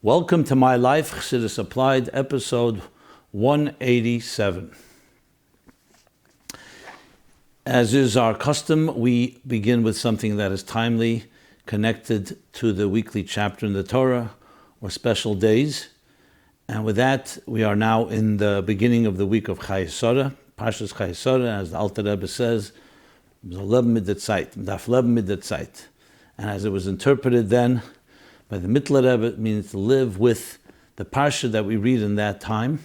Welcome to My Life, Chassidus Applied, episode 187. As is our custom, we begin with something that is timely, connected to the weekly chapter in the Torah, or special days. And with that, we are now in the beginning of the week of Chayei, Parshas Chayei, as the Alter Rebbe says, daf mitzayt. And as it was interpreted then by the Mittler Rebbe, it means to live with the Parsha that we read in that time,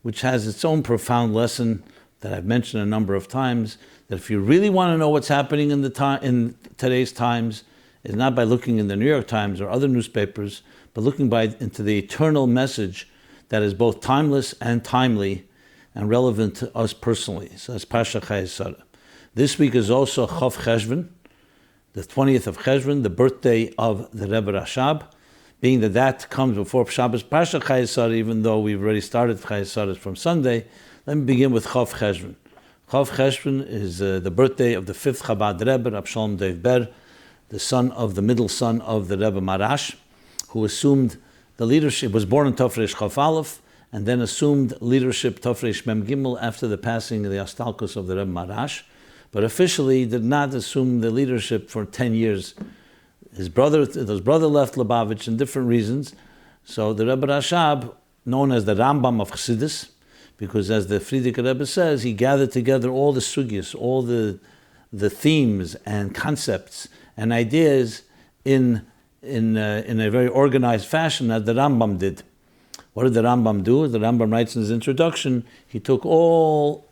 which has its own profound lesson that I've mentioned a number of times, that if you really want to know what's happening in today's times, it's not by looking in the New York Times or other newspapers, but looking into the eternal message that is both timeless and timely and relevant to us personally. So that's Parsha Chayei. This week is also Chof Cheshvan, the 20th of Cheshvan, the birthday of the Rebbe Rashab, being that comes before Shabbos Parsha Chayei, even though we've already started Chayei from Sunday. Let me begin with Chof Cheshvan. Chof Cheshvan is the birthday of the 5th Chabad Rebbe, Rab Shalom Dov Ber, the middle son of the Rebbe Marash, who assumed the leadership, was born in Tofresh Chof Aleph, and then assumed leadership Tofresh Mem Gimel after the passing of the Astalkos of the Rebbe Marash, but officially did not assume the leadership for 10 years. His brother left Lubavitch in different reasons. So the Rebbe Rashab, known as the Rambam of Chassidus, because as the Frierdiker Rebbe says, he gathered together all the sugyas, all the themes and concepts and ideas in a very organized fashion, as the Rambam did. What did the Rambam do? The Rambam writes in his introduction, he took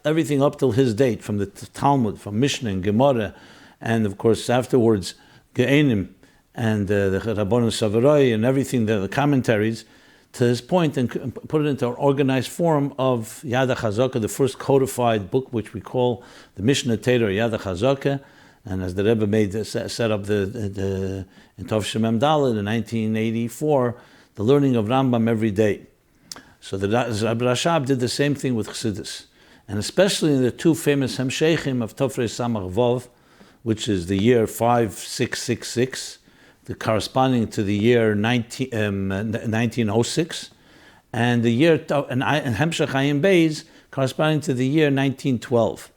everything up till his date, from the Talmud, from Mishnah and Gemara, and of course afterwards Ge'enim and the Rabbanon Savaroi and everything, the commentaries, to his point, and put it into an organized form of Yad HaChazaka, the first codified book, which we call the Mishnah Torah Yad HaChazaka. And as the Rebbe set up in Tov Shemem Daled in 1984, the learning of Rambam every day. So the Rebbe Rashab did the same thing with Chassidus, and especially in the two famous Hemsheichim of Tofrei Samach Vov, which is the year 5666, corresponding to the year 1906, and the year and Hemshech Ayin Beis corresponding to the year 1912.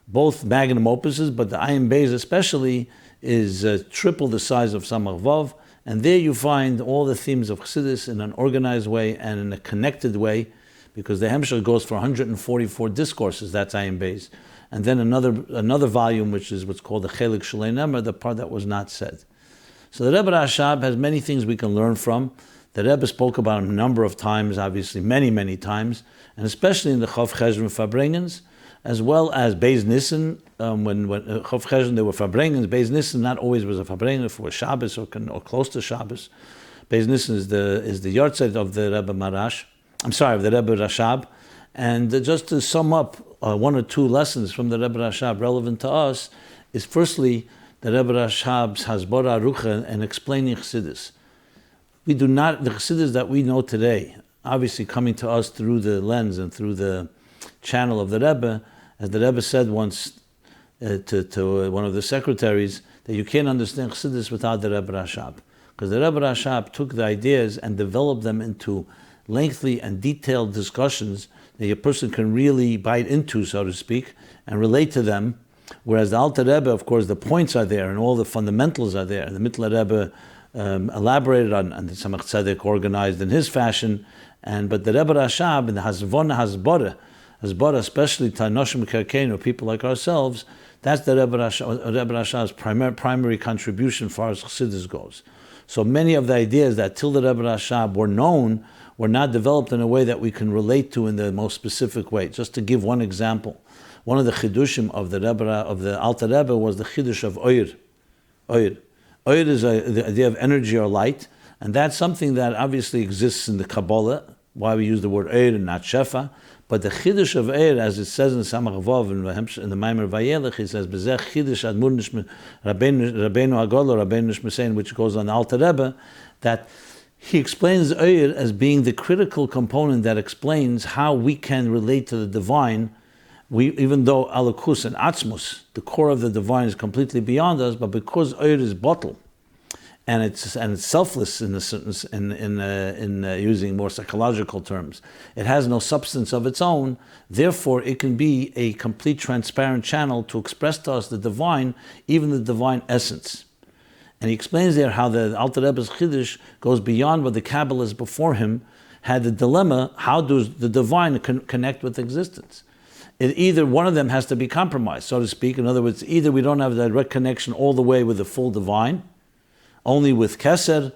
Both magnum opuses, but the Ayin Beis especially is triple the size of Samach Vov, and there you find all the themes of Chassidus in an organized way and in a connected way, because the Hemshech goes for 144 discourses, that's Ayin Beis, and then another volume, which is what's called the Chelik Shalei Nemer, the part that was not said. So the Rebbe Rashab has many things we can learn from. The Rebbe spoke about him a number of times, obviously many, many times, and especially in the Chof Cheshvan Farbrengens, as well as Beis Nissen. When Chof Cheshvan there were Farbrengens, Beis Nissen not always was a Farbrengen, if it was Shabbos or close to Shabbos. Beis Nissen is the yahrzeit of the Rebbe Marash. Of the Rebbe Rashab. And just to sum up one or two lessons from the Rebbe Rashab relevant to us is firstly the Rebbe Rashab's Hasbara Arucha and explaining Chassidus. The Chassidus that we know today, obviously coming to us through the lens and through the channel of the Rebbe, as the Rebbe said once to one of the secretaries, that you can't understand Chassidus without the Rebbe Rashab. Because the Rebbe Rashab took the ideas and developed them into lengthy and detailed discussions that a person can really bite into, so to speak, and relate to them. Whereas the Alter Rebbe, of course, the points are there and all the fundamentals are there. The Mittler Rebbe elaborated on, and the Tzemach Tzedek organized in his fashion. But the Rebbe Rashab and the Hasvona Hasbara, especially to Anoshim Kerkeinu, people like ourselves, that's the Rebbe Rashab's primary contribution as far as Chassidus goes. So many of the ideas that till the Rebbe Rashab were known were not developed in a way that we can relate to in the most specific way. Just to give one example, one of the chidushim of the Alter Rebbe was the chidush of Oyer. Oyer is the idea of energy or light, and that's something that obviously exists in the Kabbalah, why we use the word Oyer and not Shefa. But the chidush of Oyer, as it says in Samach Vov, in the Maamorei Chassidus, it says, B'zeh chidush admur Rabbeinu Agolo, Rabbeinu Nishmesein, which goes on the Alter Rebbe, that he explains Oyer as being the critical component that explains how we can relate to the divine. Even though Alakus and Atzmus, the core of the divine, is completely beyond us, but because Oyer is bottle, and it's selfless in a sense, in using more psychological terms. It has no substance of its own. Therefore, it can be a complete transparent channel to express to us the divine, even the divine essence. And he explains there how the Alter Rebbe's Chiddush goes beyond what the Kabbalists before him had the dilemma: how does the divine connect with existence? Either one of them has to be compromised, so to speak. In other words, either we don't have a direct connection all the way with the full divine, only with Kesed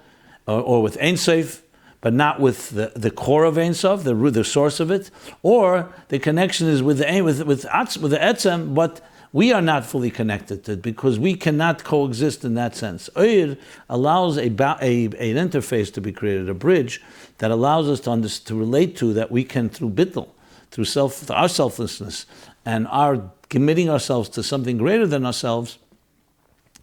or with Ein Sof, but not with the core of Ein Sof, the source of it, or the connection is with the Etzem, but we are not fully connected to it because we cannot coexist in that sense. Oyer allows an interface to be created, a bridge that allows us to relate to, that we can, through bittul, through our selflessness and our committing ourselves to something greater than ourselves,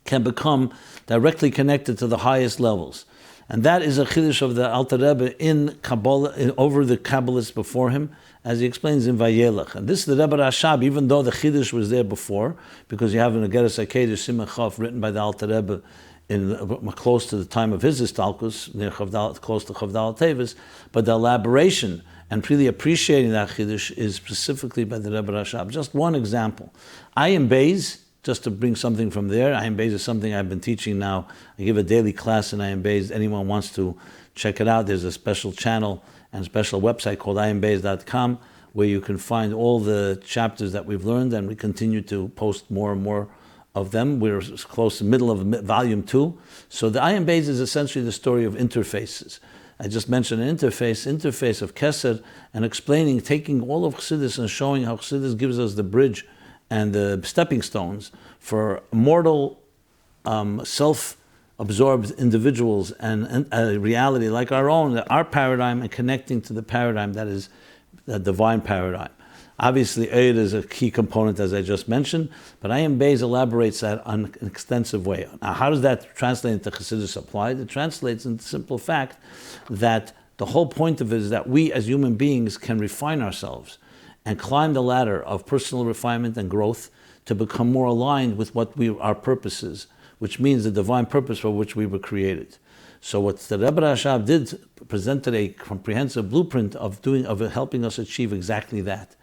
can become directly connected to the highest levels. And that is a chiddush of the Alter Rebbe in Kabbalah, over the Kabbalists before him, as he explains in Vayelech. And this is the Rebbe Rashab, even though the chiddush was there before, because you have an Ageres HaKedesh Simon Chof written by the Alter Rebbe close to the time of his Istalkus, near close to Chavdal Tevis, but the elaboration and really appreciating that chiddush is specifically by the Rebbe Rashab. Just one example. Ayin Beis, just to bring something from there, Ayin Beis is something I've been teaching now. I give a daily class in Ayin Beis. Anyone wants to check it out, there's a special channel and special website called ayinbeis.com where you can find all the chapters that we've learned, and we continue to post more and more of them. We're close to the middle of volume 2. So the Ayin Beis is essentially the story of interfaces. I just mentioned an interface of Kesed, and explaining, taking all of Chassidus and showing how Chassidus gives us the bridge and the stepping stones for mortal, self-absorbed individuals and a reality like our own, our paradigm, and connecting to the paradigm that is the divine paradigm. Obviously, Eid is a key component, as I just mentioned, but Ayin Beis elaborates that on an extensive way. Now, how does that translate into Chassidus applied? It translates into the simple fact that the whole point of it is that we as human beings can refine ourselves and climb the ladder of personal refinement and growth to become more aligned with what our purpose is, which means the divine purpose for which we were created. So what the Rebbe Rashab did, presented a comprehensive blueprint of helping us achieve exactly that.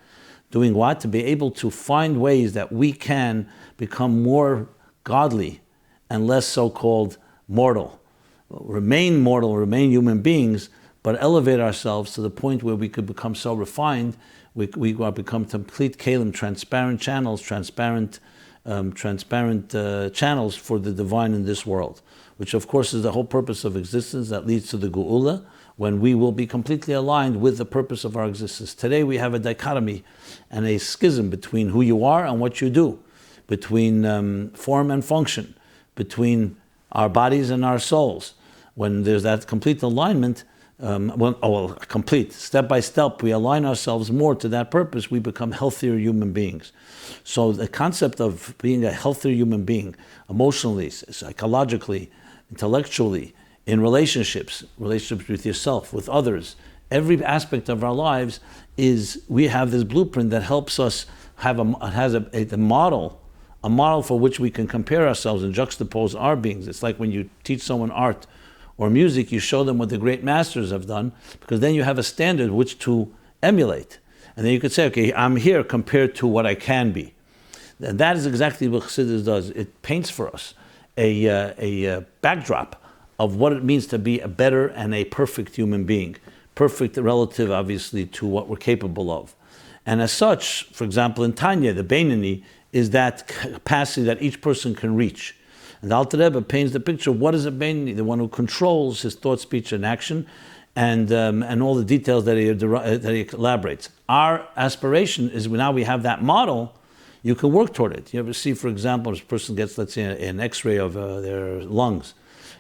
Doing what? To be able to find ways that we can become more godly and less so-called mortal. Remain human beings, but elevate ourselves to the point where we could become so refined, we become complete kalim, transparent channels for the divine in this world, which of course is the whole purpose of existence that leads to the Geula, when we will be completely aligned with the purpose of our existence. Today we have a dichotomy and a schism between who you are and what you do, between form and function, between our bodies and our souls. When there's that complete alignment, complete, step by step, we align ourselves more to that purpose, we become healthier human beings. So the concept of being a healthier human being, emotionally, psychologically, intellectually, in relationships with yourself, with others, every aspect of our lives we have this blueprint that helps us have a model for which we can compare ourselves and juxtapose our beings. It's like when you teach someone art or music, you show them what the great masters have done, because then you have a standard which to emulate. And then you could say, okay, I'm here compared to what I can be. And that is exactly what Chassidus does. It paints for us a backdrop of what it means to be a better and a perfect human being. Perfect relative, obviously, to what we're capable of. And as such, for example, in Tanya, the Beinani is that capacity that each person can reach. And the Alter Rebbe paints the picture of what is a Beinani, the one who controls his thought, speech, and action, and all the details that he elaborates. Our aspiration is now we have that model, you can work toward it. You ever see, for example, if a person gets, let's say, an X-ray of their lungs,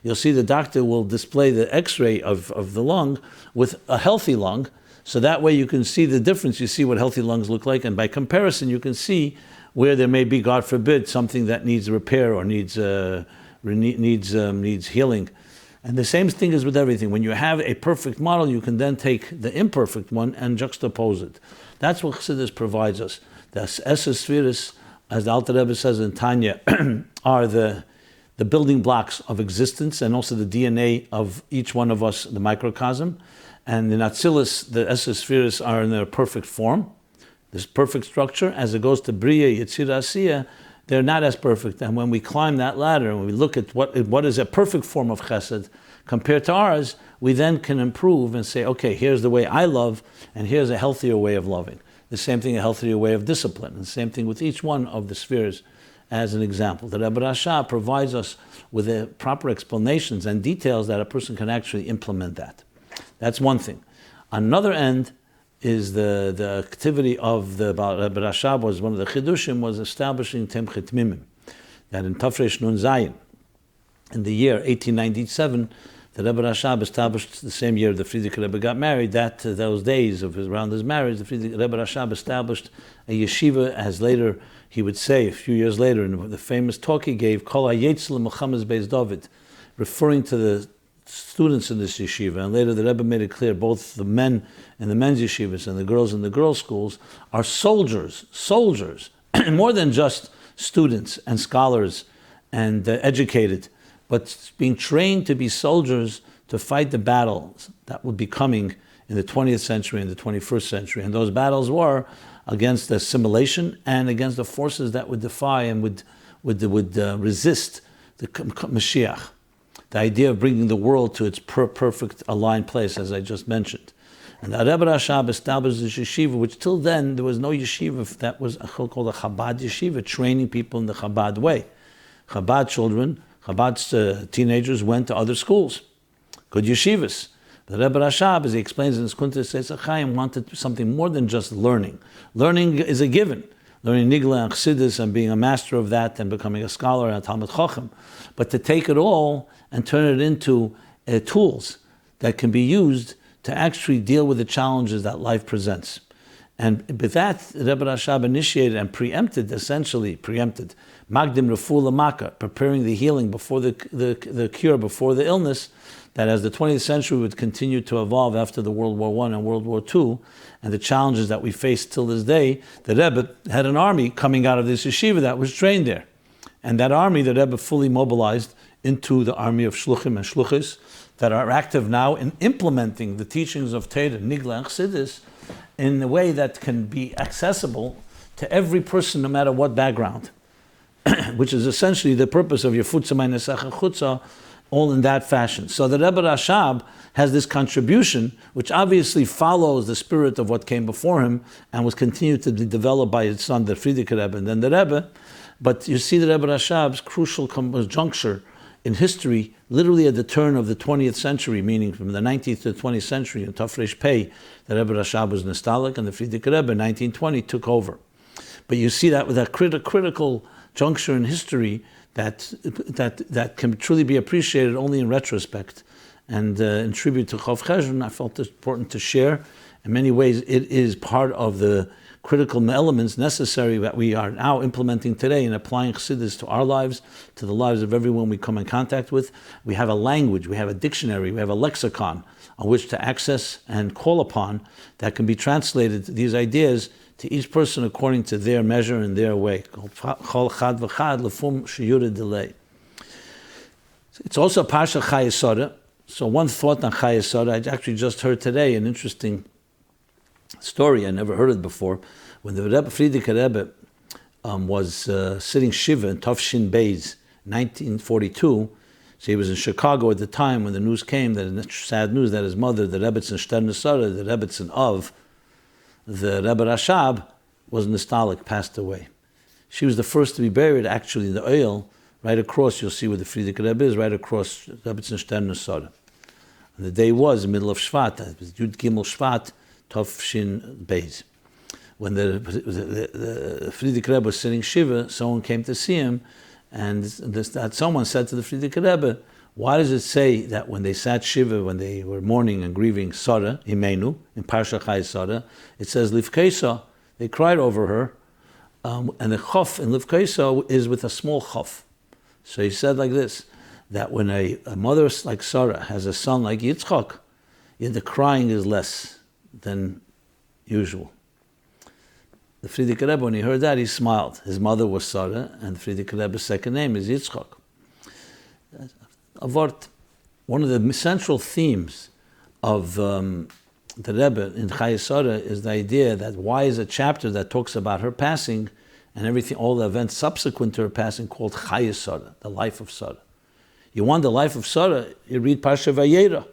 you'll see the doctor will display the X-ray of the lung with a healthy lung, so that way you can see the difference. You see what healthy lungs look like, and by comparison, you can see where there may be, God forbid, something that needs repair or needs healing. And the same thing is with everything. When you have a perfect model, you can then take the imperfect one and juxtapose it. That's what Chassidus provides us. The Esses Spheres, as the Alter Rebbe says in Tanya, are the the building blocks of existence and also the DNA of each one of us, the microcosm. And in Atzilus, the Esser spheres are in their perfect form, this perfect structure. As it goes to Bria, Yetzirah, Asiyah, they're not as perfect. And when we climb that ladder and we look at what is a perfect form of chesed compared to ours, we then can improve and say, okay, here's the way I love, and here's a healthier way of loving. The same thing, a healthier way of discipline. And the same thing with each one of the spheres as an example. The Rebbe Rasha provides us with the proper explanations and details that a person can actually implement that. That's one thing. Another end is the activity of the Rebbe Rasha was one of the chidushim was establishing Temchet Mimim. That in Tafresh Nun Zayin, in the year 1897, the Rebbe Rashab established the same year the Frierdiker Rebbe got married. Those days of around his marriage, the Rebbe Rashab established a yeshiva, as later he would say a few years later in the famous talk he gave, Kol HaYetzel Muhammad's Beis David, referring to the students in this yeshiva. And later the Rebbe made it clear both the men in the men's yeshivas and the girls in the girls' schools are soldiers, more than just students and scholars and educated, but being trained to be soldiers to fight the battles that would be coming in the 20th century and the 21st century. And those battles were against assimilation and against the forces that would defy and would resist the Moshiach. The idea of bringing the world to its perfect aligned place, as I just mentioned. And the Rebbe Rashab established this yeshiva, which till then there was no yeshiva that was called a Chabad yeshiva, training people in the Chabad way. Chabad children, Chabad's teenagers went to other schools, good yeshivas. The Rebbe Rashab, as he explains in his Kuntres Chaim, wanted something more than just learning. Learning is a given. Learning Nigla and Chassidus and being a master of that and becoming a scholar and a Talmud Chacham. But to take it all and turn it into tools that can be used to actually deal with the challenges that life presents. And with that, Rebbe Rashab initiated and preempted, Magdim Refuah L'Maka, preparing the healing before the cure, before the illness, that as the 20th century would continue to evolve after the World War I and World War II, and the challenges that we face till this day, the Rebbe had an army coming out of this yeshiva that was trained there. And that army, the Rebbe fully mobilized into the army of shluchim and shlichus that are active now in implementing the teachings of Torah, Nigla and Chassidus in a way that can be accessible to every person, no matter what background, which is essentially the purpose of your Futza Meinesacha Chutza, all in that fashion. So the Rebbe Rashab has this contribution, which obviously follows the spirit of what came before him and was continued to be developed by his son, the Frierdiker Rebbe, and then the Rebbe. But you see the Rebbe Rashab's crucial juncture in history, literally at the turn of the 20th century, meaning from the 19th to the 20th century, in Tafresh Pei, the Rebbe Rashab was nostalgic, and the Frierdiker Rebbe in 1920 took over. But you see that with that critical juncture in history that can truly be appreciated only in retrospect. And in tribute to Chof Cheshvan, I felt it important to share. In many ways, it is part of the critical elements necessary that we are now implementing today and applying Chassidus to our lives, to the lives of everyone we come in contact with. We have a language, we have a dictionary, we have a lexicon on which to access and call upon that can be translated, these ideas, to each person according to their measure and their way. It's also a Parsha Chayei. So one thought on Chayei, I actually just heard today an interesting story. I never heard it before. When the Rebbe Frierdiker Rebbe was sitting Shiva in Tafshin Beis, 1942, so he was in Chicago at the time when the news came, that sad news that his mother, the Rebbetzin Sternasara, the Rebbetzin of the Rebbe Rashab, was nostalgic, passed away. She was the first to be buried actually in the oil, right across, you'll see where the Frierdiker Rebbe is, right across Rebbetzin Sternasara. And the day was the middle of Shvat, it was Yud Gimel Shvat, Tafshin Beis. When the Frierdiker Rebbe was sitting Shiva, someone came to see him, and that someone said to the Frierdiker Rebbe, why does it say that when they sat Shiva, when they were mourning and grieving Sarah, Imenu, in Parsha Chayei, it says Livkeisa, they cried over her, and the Chof in Livkeisa is with a small Chof. So he said like this, that when a mother like Sarah has a son like Yitzchak, the crying is less than usual. The Frierdiker Rebbe, when he heard that, he smiled. His mother was Sarah, and the Frierdiker Rebbe's second name is Yitzchak. a word. One of the central themes of the Rebbe in Chayei is the idea that why is a chapter that talks about her passing and everything, all the events subsequent to her passing, called Chayei, the life of Sarah. You want the life of Sarah, you read Parsha Vayera,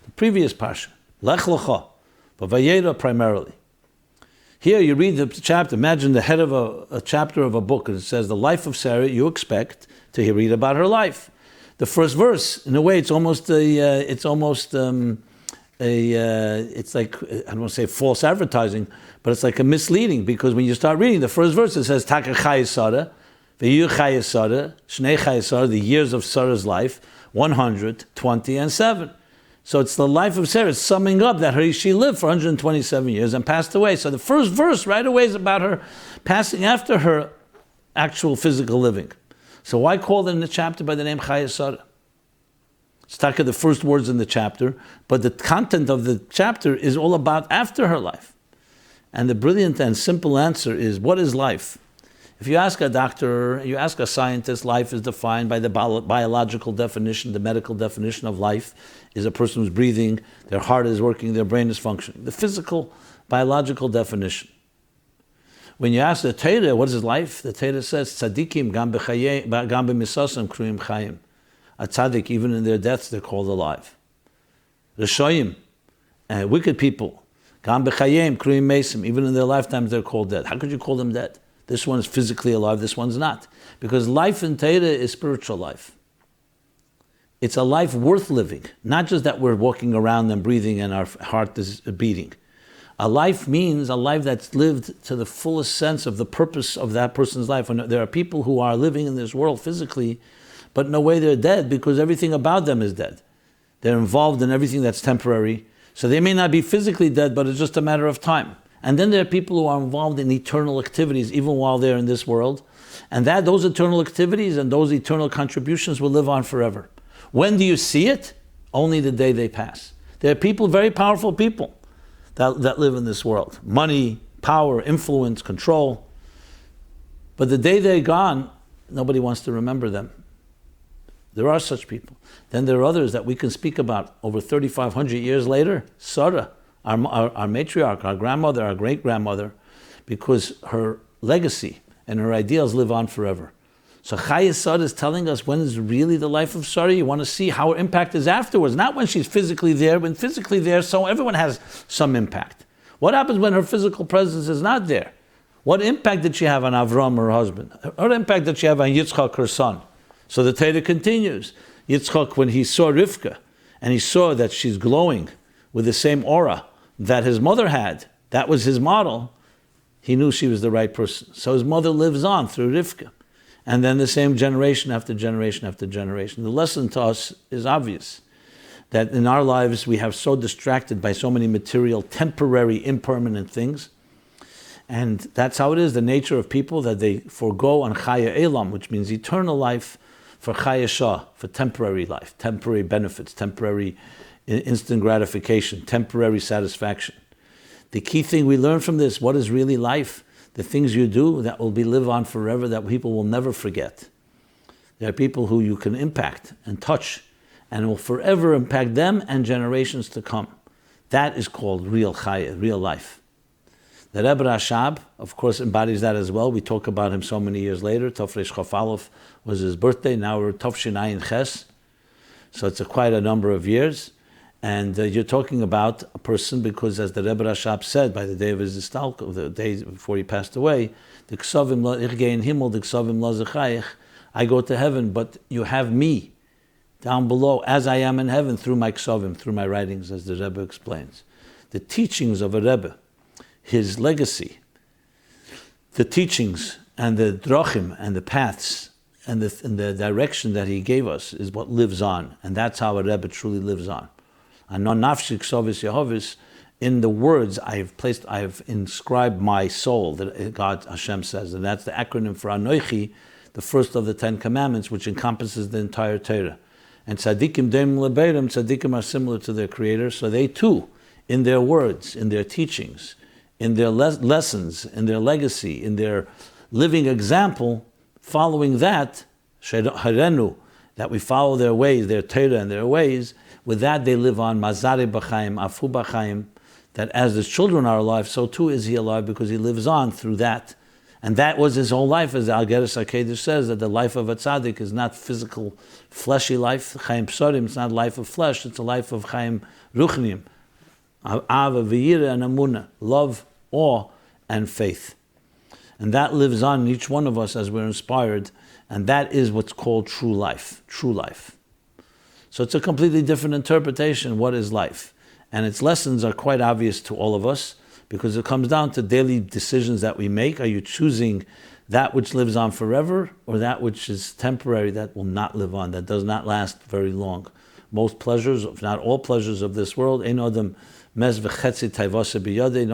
the previous Parsha, Lech Lecha, but Vayera primarily. Here you read the chapter, imagine the head of a chapter of a book, and it says the life of Sarah, you expect to read about her life. The first verse, in a way, it's like, I don't want to say false advertising, but it's like a misleading, because when you start reading the first verse, it says, Taka Chayei Sarah, V'yu Chayei Sarah, Shnei Chayei Sarah, the years of Sarah's life, 127. So it's the life of Sarah. It's summing up that she lived for 127 years and passed away. So the first verse right away is about her passing after her actual physical living. So why call them the chapter by the name Chayei Sarah? It's taka the first words in the chapter, but the content of the chapter is all about after her life. And the brilliant and simple answer is, what is life? If you ask a doctor, you ask a scientist, life is defined by the biological definition, the medical definition of life is a person who's breathing, their heart is working, their brain is functioning. The physical, biological definition. When you ask the Torah, what is life? The Torah says, Tzadikim gam b'misasam kruyim chayim. A tzaddik, even in their deaths, they're called alive. Rishoyim, wicked people, gam b'chayim kruyim mesim, even in their lifetimes, they're called dead. How could you call them dead? This one is physically alive, this one's not. Because life in Torah is spiritual life. It's a life worth living. Not just that we're walking around and breathing and our heart is beating. A life means a life that's lived to the fullest sense of the purpose of that person's life. When there are people who are living in this world physically, but in a way they're dead because everything about them is dead. They're involved in everything that's temporary. So they may not be physically dead, but it's just a matter of time. And then there are people who are involved in eternal activities even while they're in this world. And those eternal activities and those eternal contributions will live on forever. When do you see it? Only the day they pass. There are people, very powerful people, that live in this world. Money, power, influence, control. But the day they're gone, nobody wants to remember them. There are such people. Then there are others that we can speak about over 3,500 years later. Sarah, our matriarch, our grandmother, our great-grandmother, because her legacy and her ideals live on forever. So Chayei Sarah is telling us when is really the life of Sarah. You want to see how her impact is afterwards, not when she's physically there. When physically there, so everyone has some impact. What happens when her physical presence is not there? What impact did she have on Avram, her husband? What impact did she have on Yitzchak, her son? So the Torah continues. Yitzchak, when he saw Rivka, and he saw that she's glowing with the same aura that his mother had, that was his model, he knew she was the right person. So his mother lives on through Rivka. And then the same generation after generation after generation. The lesson to us is obvious, that in our lives we have so distracted by so many material, temporary, impermanent things. And that's how it is, the nature of people, that they forego on Chayei Elam, which means eternal life, for Chayei Shah, for temporary life, temporary benefits, temporary instant gratification, temporary satisfaction. The key thing we learn from this, what is really life? The things you do that will live on forever, that people will never forget. There are people who you can impact and touch, and will forever impact them and generations to come. That is called real Chayei, real life. The Rebbe Rashab, of course, embodies that as well. We talk about him so many years later. Tofresh Chof Aleph was his birthday. Now we're Tofshin Ayin Ches. So it's quite a number of years. And you're talking about a person because, as the Rebbe Rashab said, by the day of his istalko, the day before he passed away, I go to heaven, but you have me down below as I am in heaven through my ksavim, through my writings, as the Rebbe explains. The teachings of a Rebbe, his legacy, the teachings and the drachim and the paths and the direction that he gave us is what lives on. And that's how a Rebbe truly lives on. In the words I have inscribed my soul, that God Hashem says, and that's the acronym for Anoichi, the first of the 10 Commandments, which encompasses the entire Torah. And tzadikim deim lebeirim, tzadikim are similar to their Creator, so they too, in their words, in their teachings, in their lessons, in their legacy, in their living example, following that, Harenu, that we follow their ways, their Torah and their ways, with that they live on, mazare b'chaim, afu b'chaim, that as the children are alive, so too is he alive because he lives on through that. And that was his whole life, as the Algeris HaKedesh says, that the life of a tzaddik is not physical, fleshy life. Chaim psorim, it's not life of flesh, it's a life of chaim ruchnim. Ava v'yira and amuna, love, awe, and faith. And that lives on in each one of us as we're inspired, and that is what's called true life, true life. So it's a completely different interpretation, what is life? And its lessons are quite obvious to all of us, because it comes down to daily decisions that we make. Are you choosing that which lives on forever, or that which is temporary, that will not live on, that does not last very long? Most pleasures, if not all pleasures of this world, no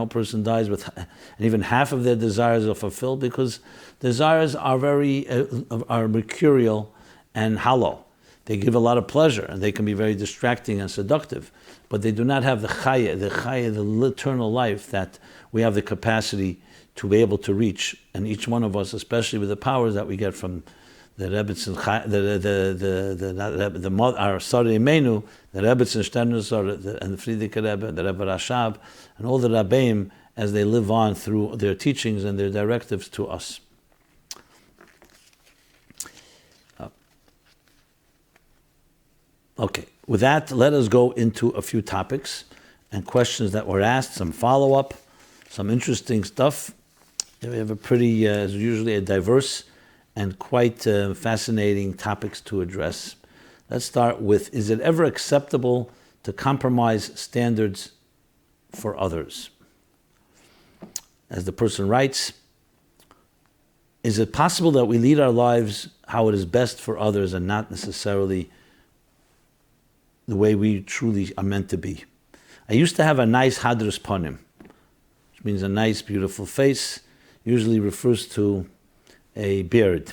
person dies with, and even half of their desires are fulfilled, because desires are are mercurial and hollow. They give a lot of pleasure, and they can be very distracting and seductive, but they do not have the Chayei, the eternal life that we have the capacity to be able to reach. And each one of us, especially with the powers that we get from the Rebbe, our Sarei Menu, the Rebbe Sternus, and the Friedrich Rebbe, the Rebbe Rashab, and all the Rabbeim, as they live on through their teachings and their directives to us. Okay, with that, let us go into a few topics and questions that were asked, some follow-up, some interesting stuff. We have a pretty, usually a diverse and quite fascinating topics to address. Let's start with, is it ever acceptable to compromise standards for others? As the person writes, is it possible that we lead our lives how it is best for others and not necessarily the way we truly are meant to be? I used to have a nice hadrus panim, which means a nice, beautiful face, usually refers to a beard.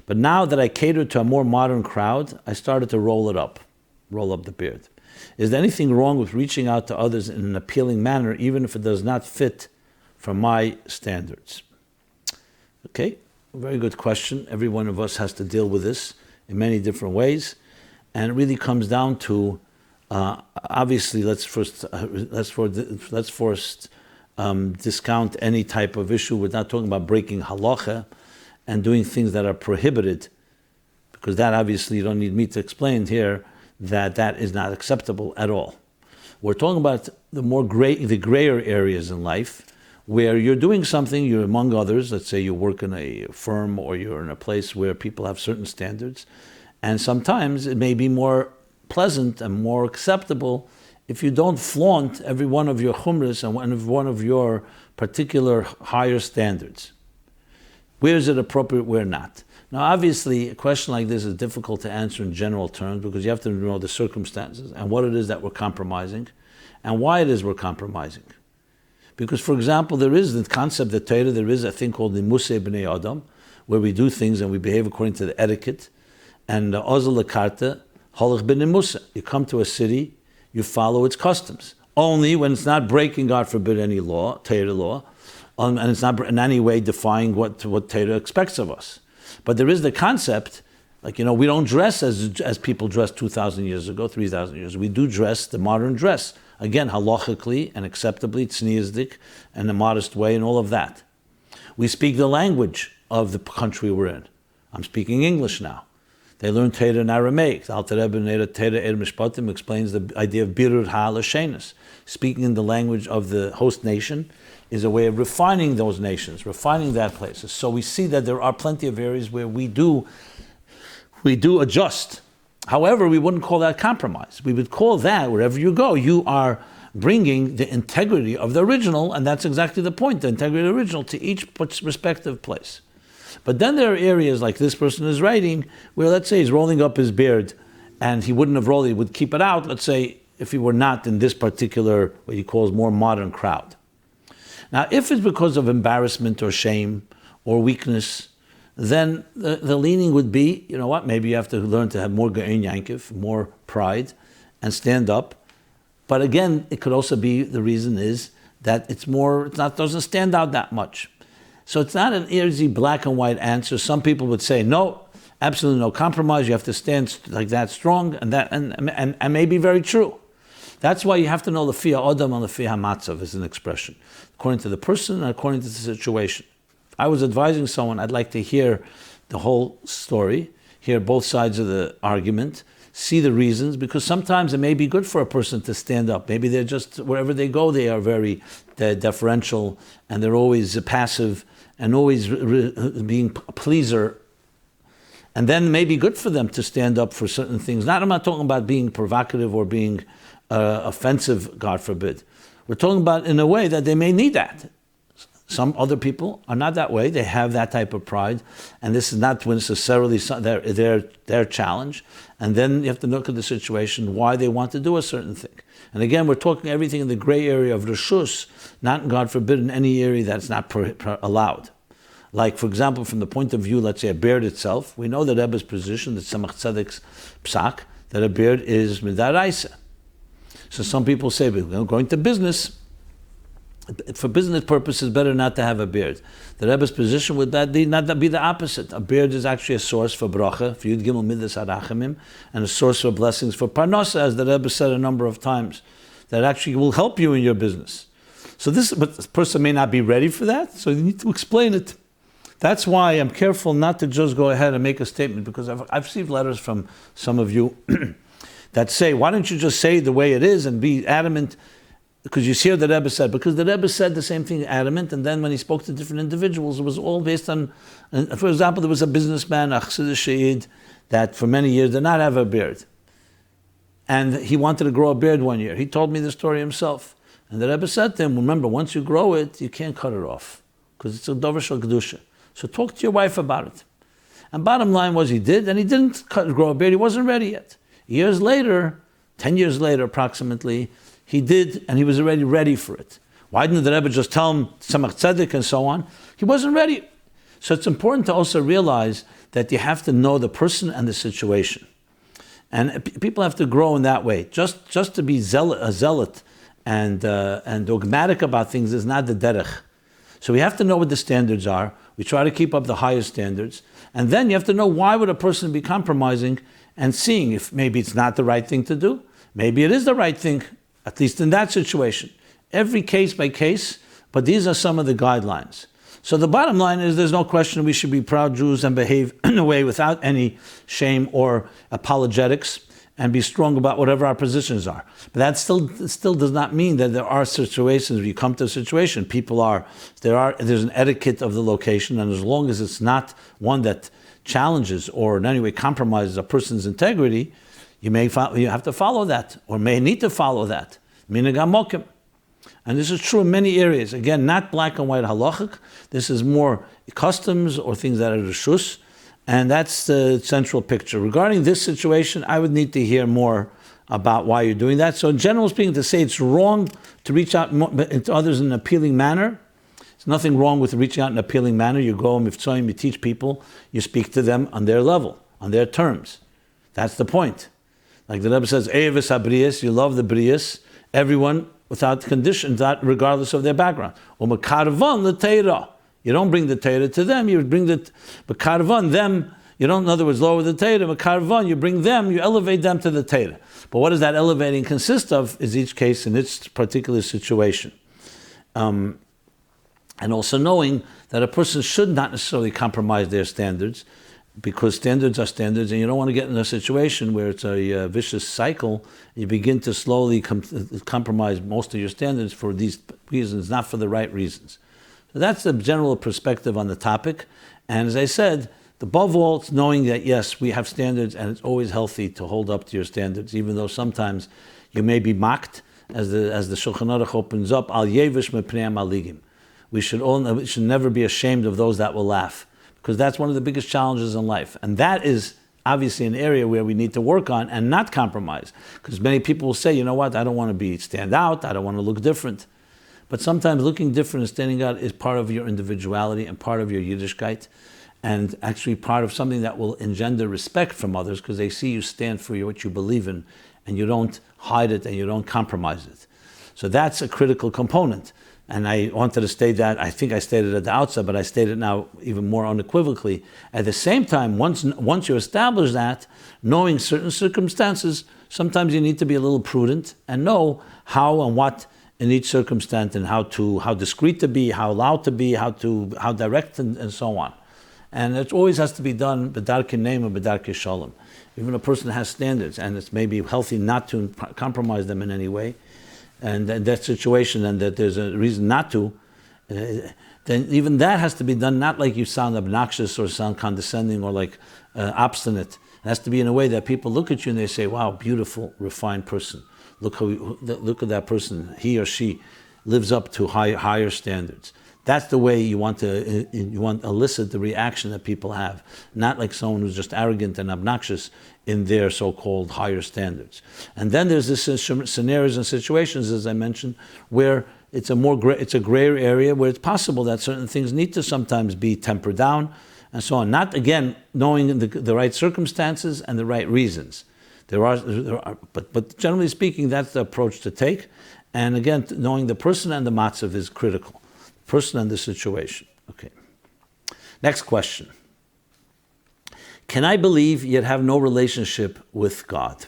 But now that I cater to a more modern crowd, I started to roll up the beard. Is there anything wrong with reaching out to others in an appealing manner, even if it does not fit for my standards? Okay, very good question. Every one of us has to deal with this in many different ways. And it really comes down to, obviously, let's first discount any type of issue. We're not talking about breaking halacha and doing things that are prohibited, because that obviously you don't need me to explain here that is not acceptable at all. We're talking about the grayer areas in life, where you're doing something, you're among others. Let's say you work in a firm or you're in a place where people have certain standards. And sometimes it may be more pleasant and more acceptable if you don't flaunt every one of your chumras and one of your particular higher standards. Where is it appropriate, where not? Now, obviously, a question like this is difficult to answer in general terms, because you have to know the circumstances and what it is that we're compromising and why it is we're compromising. Because, for example, there is the concept that Torah, there is a thing called the Musei B'nei Adam, where we do things and we behave according to the etiquette. And Ozel Lekarta, Holach B'nei Musa. You come to a city, you follow its customs. Only when it's not breaking, God forbid, any law, Torah law, and it's not in any way defying what Torah expects of us. But there is the concept, we don't dress as people dressed 2,000 years ago, 3,000 years ago. We do dress the modern dress. Again, halachically and acceptably, tzniizdik, and in a modest way, and all of that. We speak the language of the country we're in. I'm speaking English now. They learn Torah in Aramaic. The Alter Rebbe in Torah Mishpatim explains the idea of birur ha'lashenis. Speaking in the language of the host nation is a way of refining those nations, refining that places. So we see that there are plenty of areas where we do adjust. However, we wouldn't call that compromise. We would call that, wherever you go, you are bringing the integrity of the original, and that's exactly the point, the integrity of the original, to each respective place. But then there are areas like this person is writing, where let's say he's rolling up his beard, and he wouldn't have rolled it, he would keep it out, let's say, if he were not in this particular, what he calls more modern crowd. Now, if it's because of embarrassment or shame or weakness, then the leaning would be, you know what, maybe you have to learn to have more ge'en yankiv, more pride, and stand up. But again, it could also be, the reason is that doesn't stand out that much. So it's not an easy black and white answer. Some people would say, no, absolutely no compromise. You have to stand like that strong, and may be very true. That's why you have to know Lefi Adam and Lefi HaMatzav is an expression, according to the person and according to the situation. If I was advising someone, I'd like to hear the whole story, hear both sides of the argument, see the reasons, because sometimes it may be good for a person to stand up. Maybe they're just, wherever they go, they are very deferential, and they're always passive, and always being a pleaser. And then it may be good for them to stand up for certain things. I'm not talking about being provocative or being offensive, God forbid. We're talking about in a way that they may need that. Some other people are not that way. They have that type of pride, and this is not necessarily their challenge. And then you have to look at the situation, why they want to do a certain thing. And again, we're talking everything in the gray area of recourse, not, God forbid, in any area that's not allowed. Like, for example, from the point of view, let's say, a beard itself, we know that Rebbe's position, that Tzemach Tzedek's psak, that a beard is midaraisa. So some people say, we're going to business. For business purposes, better not to have a beard. The Rebbe's position would not be the opposite. A beard is actually a source for bracha, for Yud Gimel Midas Arachimim, and a source for blessings for parnassah, as the Rebbe said a number of times, that actually will help you in your business. So but this person may not be ready for that, so you need to explain it. That's why I'm careful not to just go ahead and make a statement, because I've received letters from some of you that say, why don't you just say the way it is and be adamant? Because you see what the Rebbe said. Because the Rebbe said the same thing, adamant, and then when he spoke to different individuals, it was all based on, for example, there was a businessman, a Chassidus Shaid, that for many years did not have a beard. And he wanted to grow a beard one year. He told me the story himself. And the Rebbe said to him, remember, once you grow it, you can't cut it off, because it's a dover shel kedusha. So talk to your wife about it. And bottom line was he did, and he didn't grow a beard. He wasn't ready yet. Years later, 10 years later approximately, he did, and he was already ready for it. Why didn't the Rebbe just tell him Tzemach Tzedek and so on? He wasn't ready. So it's important to also realize that you have to know the person and the situation. And people have to grow in that way. Just to be a zealot and dogmatic about things is not the derech. So we have to know what the standards are. We try to keep up the highest standards. And then you have to know, why would a person be compromising, and seeing if maybe it's not the right thing to do. Maybe it is the right thing, at least in that situation. Every case by case, but these are some of the guidelines. So the bottom line is, there's no question we should be proud Jews and behave in a way without any shame or apologetics, and be strong about whatever our positions are. But that still does not mean that there are situations where you come to a situation, there's an etiquette of the location, and as long as it's not one that challenges or in any way compromises a person's integrity, you have to follow that, or may need to follow that. Minhag hamokim. And this is true in many areas. Again, not black and white halachic. This is more customs or things that are reshus, and that's the central picture. Regarding this situation, I would need to hear more about why you're doing that. So in general speaking, to say it's wrong to reach out to others in an appealing manner, there's nothing wrong with reaching out in an appealing manner. You go mivtzoyim, you teach people, you speak to them on their level, on their terms. That's the point. Like the Rebbe says, Eves habriyas, you love the briyas, everyone without condition, regardless of their background. Or mekarvan the Torah. You don't bring the Torah to them, you bring the mekarvan them. You don't, in other words, lower the Torah. Mekarvan, you bring them, you elevate them to the Torah. But what does that elevating consist of? Is each case in its particular situation. And also knowing that a person should not necessarily compromise their standards, because standards are standards, and you don't want to get in a situation where it's a vicious cycle. You begin to slowly compromise most of your standards for these reasons, not for the right reasons. So that's the general perspective on the topic. And as I said, above all, it's knowing that yes, we have standards, and it's always healthy to hold up to your standards, even though sometimes you may be mocked, as the Shulchan Aruch opens up, al yevish mepnei maligim. We should never be ashamed of those that will laugh, because that's one of the biggest challenges in life. And that is obviously an area where we need to work on and not compromise. Because many people will say, you know what, I don't want to stand out, I don't want to look different. But sometimes looking different and standing out is part of your individuality and part of your Yiddishkeit, and actually part of something that will engender respect from others, because they see you stand for what you believe in, and you don't hide it and you don't compromise it. So that's a critical component. and I wanted to state that. I think I stated it at the outset, but I state it now even more unequivocally. At the same time, once you establish that, knowing certain circumstances, sometimes you need to be a little prudent and know how and what in each circumstance, and how discreet to be, how loud to be, how direct, and so on. And it always has to be done b'darkei neima, b'darkei shalom. Even a person has standards, and it's maybe healthy not to compromise them in any way, and in that situation, and that there's a reason not to, then even that has to be done not like you sound obnoxious or sound condescending or like obstinate. It has to be in a way that people look at you and they say, wow, beautiful, refined person. Look at that person. He or she lives up to higher standards. That's the way you want to elicit the reaction that people have, not like someone who's just arrogant and obnoxious in their so-called higher standards. And then there's this scenarios and situations, as I mentioned, where it's a gray area where it's possible that certain things need to sometimes be tempered down and so on. Not again knowing the right circumstances and the right reasons. But generally speaking, that's the approach to take. And again, knowing the person and the matzav is critical. The person and the situation. Okay. Next question. Can I believe yet have no relationship with God?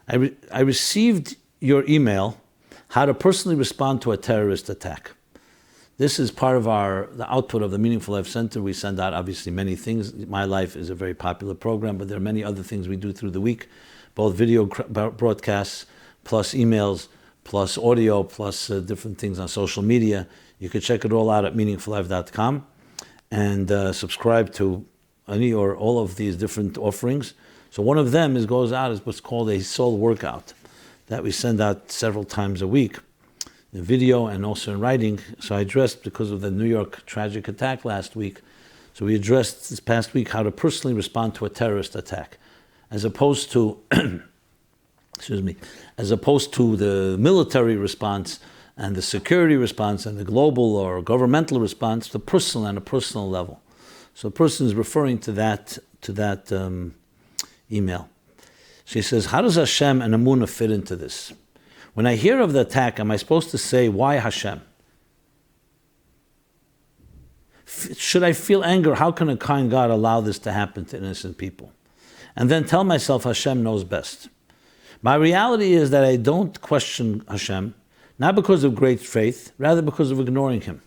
I received your email, how to personally respond to a terrorist attack. This is part of the output of the Meaningful Life Center. We send out obviously many things. MyLife is a very popular program, but there are many other things we do through the week, both video broadcasts, plus emails, plus audio, plus different things on social media. You can check it all out at meaningfullife.com and subscribe to any or all of these different offerings. So one of them goes out as what's called a soul workout that we send out several times a week, in video and also in writing. So I addressed, because of the New York tragic attack last week, so we addressed this past week how to personally respond to a terrorist attack, as opposed to, as opposed to the military response and the security response and the global or governmental response, the personal and a personal level. So the person is referring to that email. She says, how does Hashem and Amunah fit into this? When I hear of the attack, am I supposed to say, why Hashem? Should I feel anger? How can a kind God allow this to happen to innocent people? And then tell myself Hashem knows best. My reality is that I don't question Hashem, not because of great faith, rather because of ignoring Him.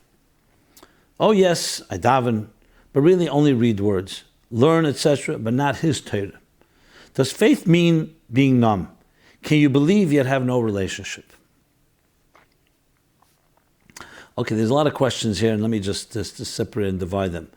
Oh yes, I daven, but really only read words, learn, etc., but not His Torah. Does faith mean being numb? Can you believe yet have no relationship? Okay, there's a lot of questions here, and let me just separate and divide them.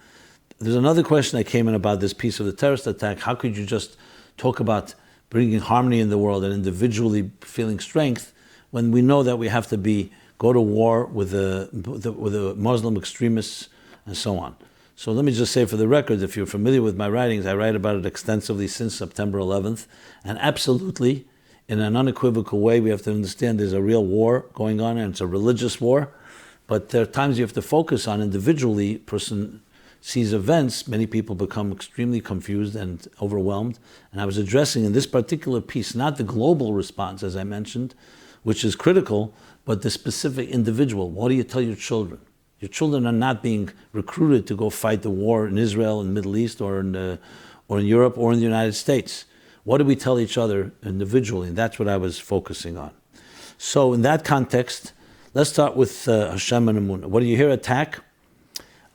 There's another question that came in about this piece of the terrorist attack. How could you just talk about bringing harmony in the world and individually feeling strength when we know that we have to go to war with the Muslim extremists and so on? So let me just say for the record, if you're familiar with my writings, I write about it extensively since September 11th, and absolutely, in an unequivocal way, we have to understand there's a real war going on, and it's a religious war. But there are times you have to focus on individually. Person sees events, many people become extremely confused and overwhelmed. And I was addressing in this particular piece, not the global response, as I mentioned, which is critical, but the specific individual. What do you tell your children? Your children are not being recruited to go fight the war in Israel, in the Middle East, or in Europe, or in the United States. What do we tell each other individually? And that's what I was focusing on. So in that context, let's start with Hashem and Amunah. What do you hear? Attack?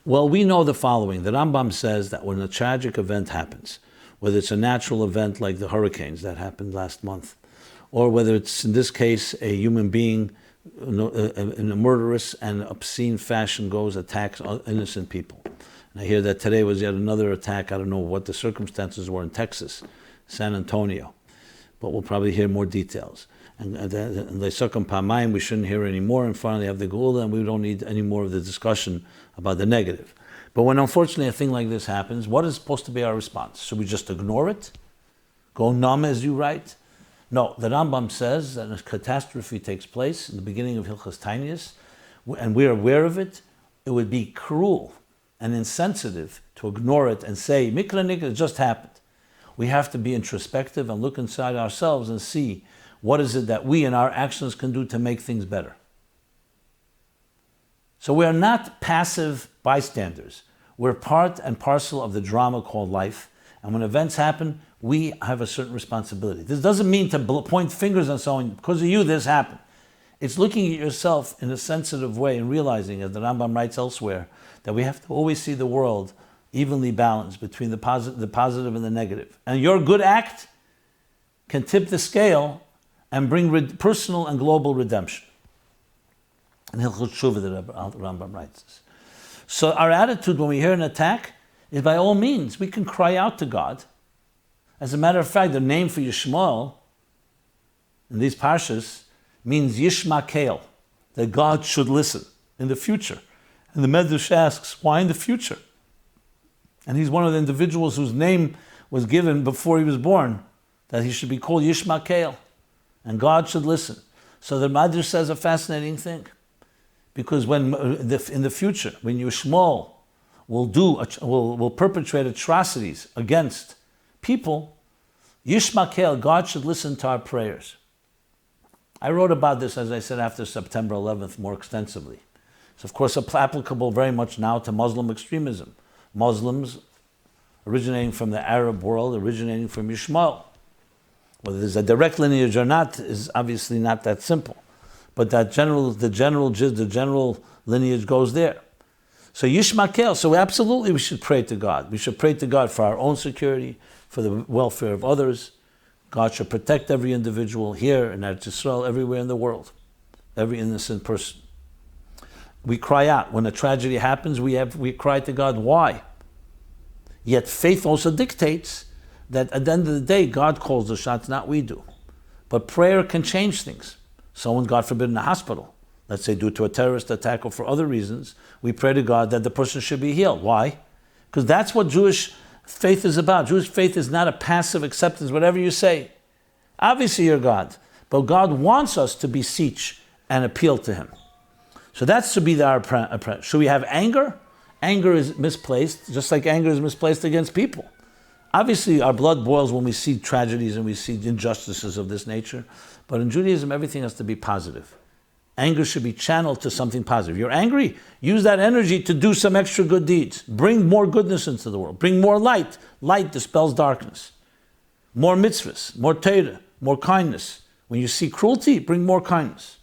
Well, we know the following. The Rambam says that when a tragic event happens, whether it's a natural event like the hurricanes that happened last month, or whether it's, in this case, a human being in a murderous and obscene fashion attacks innocent people. And I hear that today was yet another attack. I don't know what the circumstances were in Texas, San Antonio, but we'll probably hear more details. And they succumb pamayim, we shouldn't hear any more, and finally have the Geula, and we don't need any more of the discussion about the negative. But when unfortunately a thing like this happens, what is supposed to be our response? Should we just ignore it? Go numb, as you write? No, the Rambam says that a catastrophe takes place in the beginning of Hilchos Tainiyos, and we're aware of it. It would be cruel and insensitive to ignore it and say, Mikra Nikra, it just happened. We have to be introspective and look inside ourselves and see what is it that we and our actions can do to make things better. So we are not passive bystanders. We're part and parcel of the drama called life. And when events happen, we have a certain responsibility. This doesn't mean to point fingers and so on. Because of you, this happened. It's looking at yourself in a sensitive way and realizing, as the Rambam writes elsewhere, that we have to always see the world evenly balanced between the positive and the negative. And your good act can tip the scale and bring personal and global redemption. And Hilchot Shuvah, the Rambam writes this. So our attitude when we hear an attack is, by all means, we can cry out to God. As a matter of fact, the name for Yishmael in these Parshas means Yishmakel, that God should listen in the future. And the Medrash asks, why in the future? And he's one of the individuals whose name was given before he was born, that he should be called Yishmakel, and God should listen. So the Medrash says a fascinating thing. Because when in the future, when Yishmael will perpetrate atrocities against people, Yishmakel, God should listen to our prayers. I wrote about this, as I said, after September 11th more extensively. It's of course applicable very much now to Muslim extremism. Muslims originating from the Arab world, originating from Yishmael. Whether there's a direct lineage or not is obviously not that simple. But the general lineage goes there. So Yishmakel, so we should pray to God. We should pray to God for our own security, for the welfare of others. God should protect every individual here in Eretz Yisrael, everywhere in the world, every innocent person. We cry out. When a tragedy happens, we cry to God. Why? Yet faith also dictates that at the end of the day, God calls the shots, not we do. But prayer can change things. Someone, God forbid, in a hospital, let's say due to a terrorist attack or for other reasons, we pray to God that the person should be healed. Why? Because that's what Jewish faith is about. Jewish faith is not a passive acceptance, whatever you say. Obviously you're God, but God wants us to beseech and appeal to Him. So that's to be our prayer. Should we have anger? Anger is misplaced, just like anger is misplaced against people. Obviously, our blood boils when we see tragedies and we see injustices of this nature. But in Judaism, everything has to be positive. Anger should be channeled to something positive. You're angry, use that energy to do some extra good deeds. Bring more goodness into the world. Bring more light. Light dispels darkness. More mitzvahs, more Torah, more kindness. When you see cruelty, bring more kindness.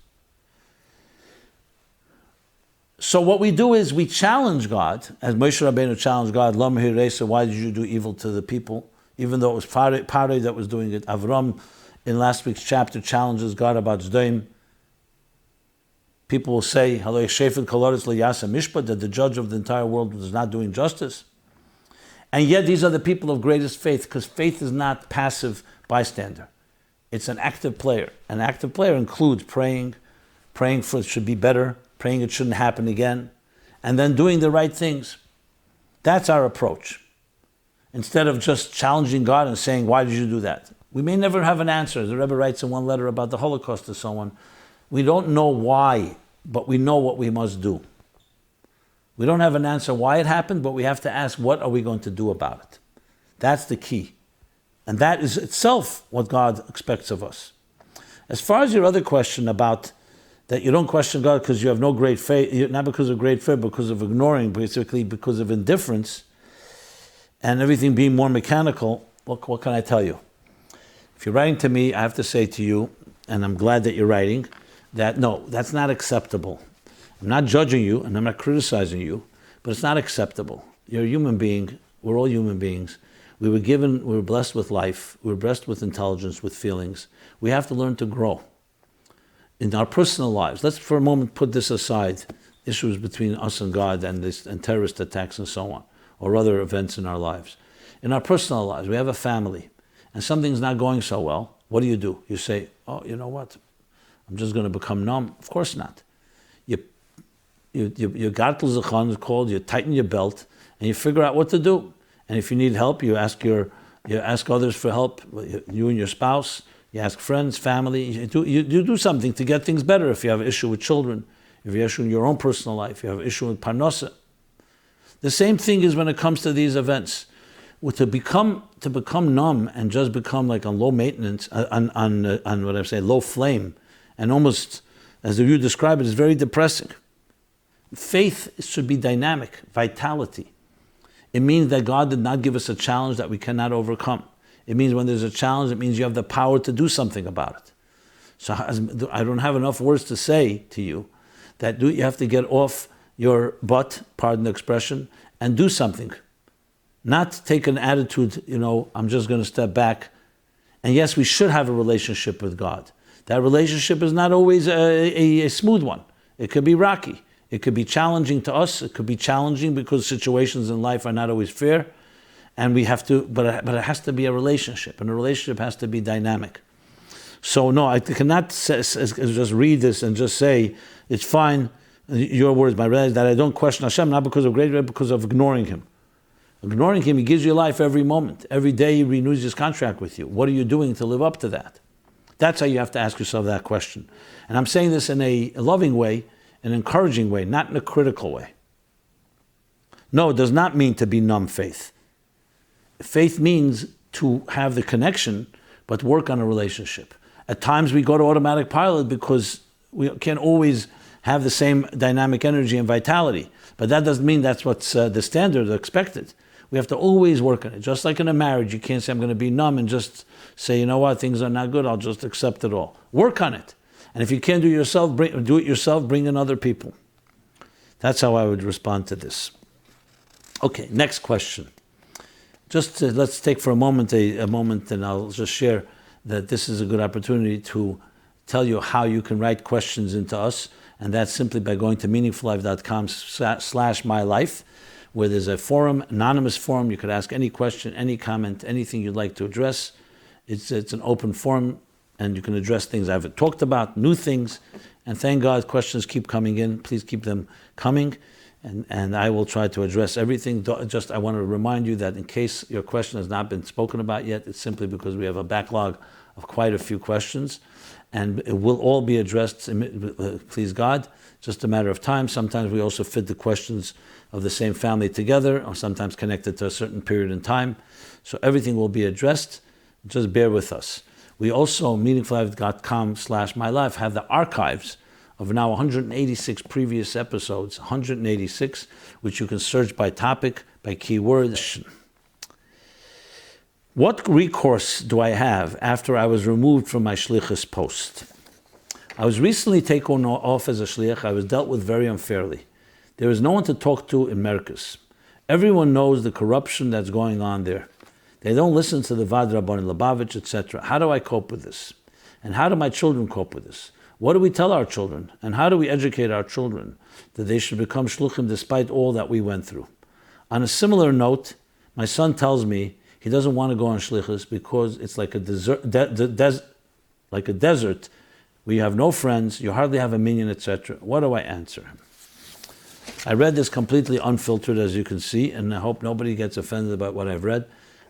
So what we do is we challenge God, as Moshe Rabbeinu challenged God, Lama Hiresa, why did you do evil to the people? Even though it was Pareh that was doing it. Avram, in last week's chapter, challenges God about Zdoim. People will say, that the judge of the entire world was not doing justice. And yet these are the people of greatest faith, because faith is not passive bystander. It's an active player. An active player includes praying for it should be better, praying it shouldn't happen again, and then doing the right things. That's our approach. Instead of just challenging God and saying, why did you do that? We may never have an answer. The Rebbe writes in one letter about the Holocaust to someone, we don't know why, but we know what we must do. We don't have an answer why it happened, but we have to ask, what are we going to do about it? That's the key. And that is itself what God expects of us. As far as your other question about that you don't question God because you have no great faith, not because of great faith, because of ignoring, basically because of indifference, and everything being more mechanical, what can I tell you? If you're writing to me, I have to say to you, and I'm glad that you're writing, that no, that's not acceptable. I'm not judging you, and I'm not criticizing you, but it's not acceptable. You're a human being. We're all human beings. We were blessed with life. We were blessed with intelligence, with feelings. We have to learn to grow. In our personal lives, let's for a moment put this aside, issues between us and God and terrorist attacks and so on, or other events in our lives. In our personal lives, we have a family, and something's not going so well. What do? You say, oh, you know what? I'm just going to become numb. Of course not. You gartel zechan is called, you tighten your belt, and you figure out what to do. And if you need help, you ask others for help, you and your spouse. You ask friends, family, you do something to get things better. If you have an issue with children, if you have an issue in your own personal life, you have an issue with parnassah. The same thing is when it comes to these events. To become numb and just become like on low maintenance, on low flame, and almost, as you describe it, is very depressing. Faith should be dynamic, vitality. It means that God did not give us a challenge that we cannot overcome. It means when there's a challenge, it means you have the power to do something about it. So I don't have enough words to say to you that you have to get off your butt, pardon the expression, and do something. Not take an attitude, I'm just going to step back. And yes, we should have a relationship with God. That relationship is not always a smooth one. It could be rocky. It could be challenging to us. It could be challenging because situations in life are not always fair. And we have to, but it has to be a relationship. And a relationship has to be dynamic. So no, I cannot just read this and just say, it's fine, your words, my realize that I don't question Hashem, not because of great Rebbe, because of ignoring Him. Ignoring Him, He gives you life every moment. Every day He renews His contract with you. What are you doing to live up to that? That's how you have to ask yourself that question. And I'm saying this in a loving way, an encouraging way, not in a critical way. No, it does not mean to be numb faith. Faith means to have the connection, but work on a relationship. At times we go to automatic pilot because we can't always have the same dynamic energy and vitality. But that doesn't mean that's what's the standard or expected. We have to always work on it. Just like in a marriage, you can't say, I'm going to be numb and just say, you know what, things are not good, I'll just accept it all. Work on it. And if you can't do it yourself, bring in other people. That's how I would respond to this. Okay, next question. Just let's take for a moment, and I'll just share that this is a good opportunity to tell you how you can write questions into us, and that's simply by going to meaningfullife.com/MyLife, where there's a forum, anonymous forum. You could ask any question, any comment, anything you'd like to address. It's an open forum, and you can address things I haven't talked about, new things, and thank God questions keep coming in. Please keep them coming. And I will try to address everything. Just I want to remind you that in case your question has not been spoken about yet, it's simply because we have a backlog of quite a few questions. And it will all be addressed, please God, just a matter of time. Sometimes we also fit the questions of the same family together, or sometimes connected to a certain period in time. So everything will be addressed. Just bear with us. We also, meaningfullife.com/MyLife, have the archives of now 186 previous episodes, 186, which you can search by topic, by keyword. What recourse do I have after I was removed from my shlichus post? I was recently taken off as a shliach. I was dealt with very unfairly. There is no one to talk to in Merkus. Everyone knows the corruption that's going on there. They don't listen to the Vad Rabban Lubavitch, etc. How do I cope with this? And how do my children cope with this? What do we tell our children? And how do we educate our children that they should become shluchim despite all that we went through? On a similar note, my son tells me he doesn't want to go on shlichus because it's like a desert where you have no friends, you hardly have a minyan, etc. What do I answer him? I read this completely unfiltered, as you can see, and I hope nobody gets offended about what I've read.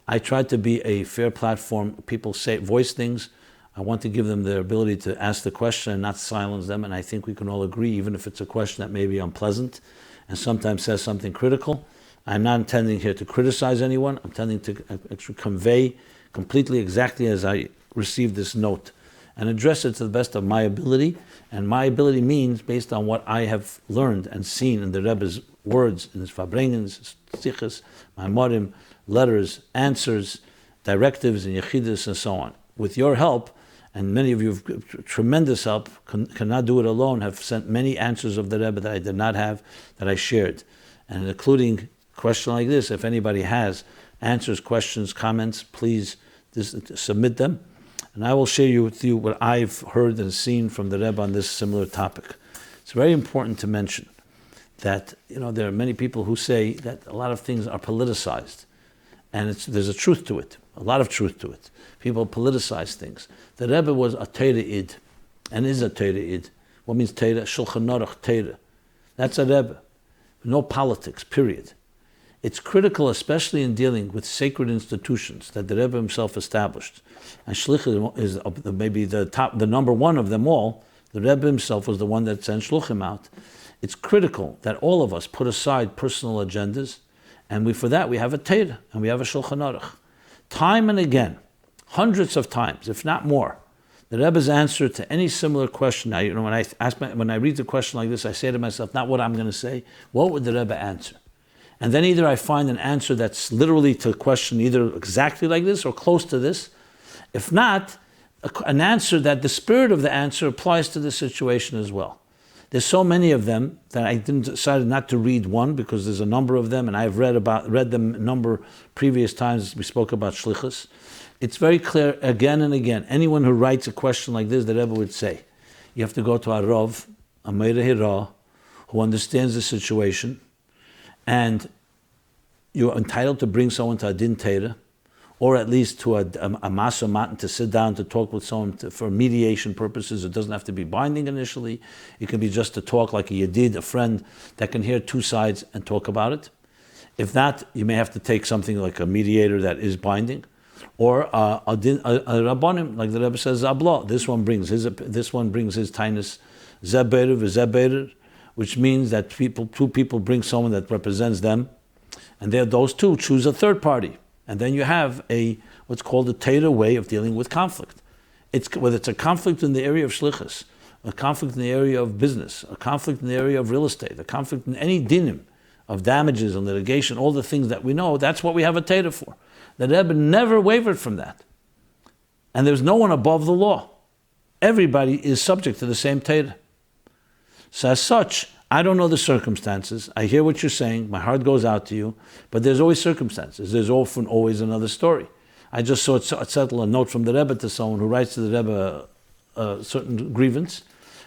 I tried to be a fair platform. People voice things. I want to give them the ability to ask the question and not silence them, and I think we can all agree, even if it's a question that may be unpleasant and sometimes says something critical. I'm not intending here to criticize anyone. I'm intending to actually convey completely exactly as I received this note and address it to the best of my ability. And my ability means based on what I have learned and seen in the Rebbe's words, in his Farbrengens, his Sichos, Maamorim, letters, answers, directives, and Yechidus, and so on. With your help, and many of you have tremendous help, cannot do it alone, have sent many answers of the Rebbe that I did not have, that I shared. And including a question like this, if anybody has answers, questions, comments, please submit them. And I will share with you what I've heard and seen from the Rebbe on this similar topic. It's very important to mention that there are many people who say that a lot of things are politicized. And there's a truth to it, a lot of truth to it. People politicize things. The Rebbe was a Teira'id, and is a Teira'id. What means Teira? Shulchan Aruch Teira. That's a Rebbe. No politics, period. It's critical, especially in dealing with sacred institutions that the Rebbe himself established. And shlichus is maybe the number one of them all. The Rebbe himself was the one that sent shluchim out. It's critical that all of us put aside personal agendas, and for that we have a Teira, and we have a Shulchan Aruch. Time and again, hundreds of times, if not more, The Rebbe's answer to any similar question, now, when I read the question like this, I say to myself, not what I'm going to say, what would the Rebbe answer? And then either I find an answer that's literally to the question either exactly like this or close to this. If not, an answer that the spirit of the answer applies to the situation as well. There's so many of them that I decided not to read one because there's a number of them, and I've read them a number previous times we spoke about shlichus. It's very clear again and again. Anyone who writes a question like this, the Rebbe would say, you have to go to a Rav, a Meyer, who understands the situation, and you're entitled to bring someone to a din Torah, or at least to a masa matan, to sit down to talk with someone for mediation purposes. It doesn't have to be binding initially. It can be just to talk like a yedid, a friend that can hear two sides and talk about it. If not, you may have to take something like a mediator that is binding, or a rabbanim, like the Rebbe says, zabla. This one brings his tainus zeberer v'zeberer, which means that two people bring someone that represents them, and those two choose a third party. And then you have what's called a Torah way of dealing with conflict. Whether it's a conflict in the area of shlichus, a conflict in the area of business, a conflict in the area of real estate, a conflict in any dinim of damages and litigation, all the things that we know, that's what we have a Torah for. The Rebbe never wavered from that. And there's no one above the law. Everybody is subject to the same Torah. So as such, I don't know the circumstances. I hear what you're saying. My heart goes out to you. But there's always circumstances. There's often always another story. I just saw it settle a note from the Rebbe to someone who writes to the Rebbe a certain grievance.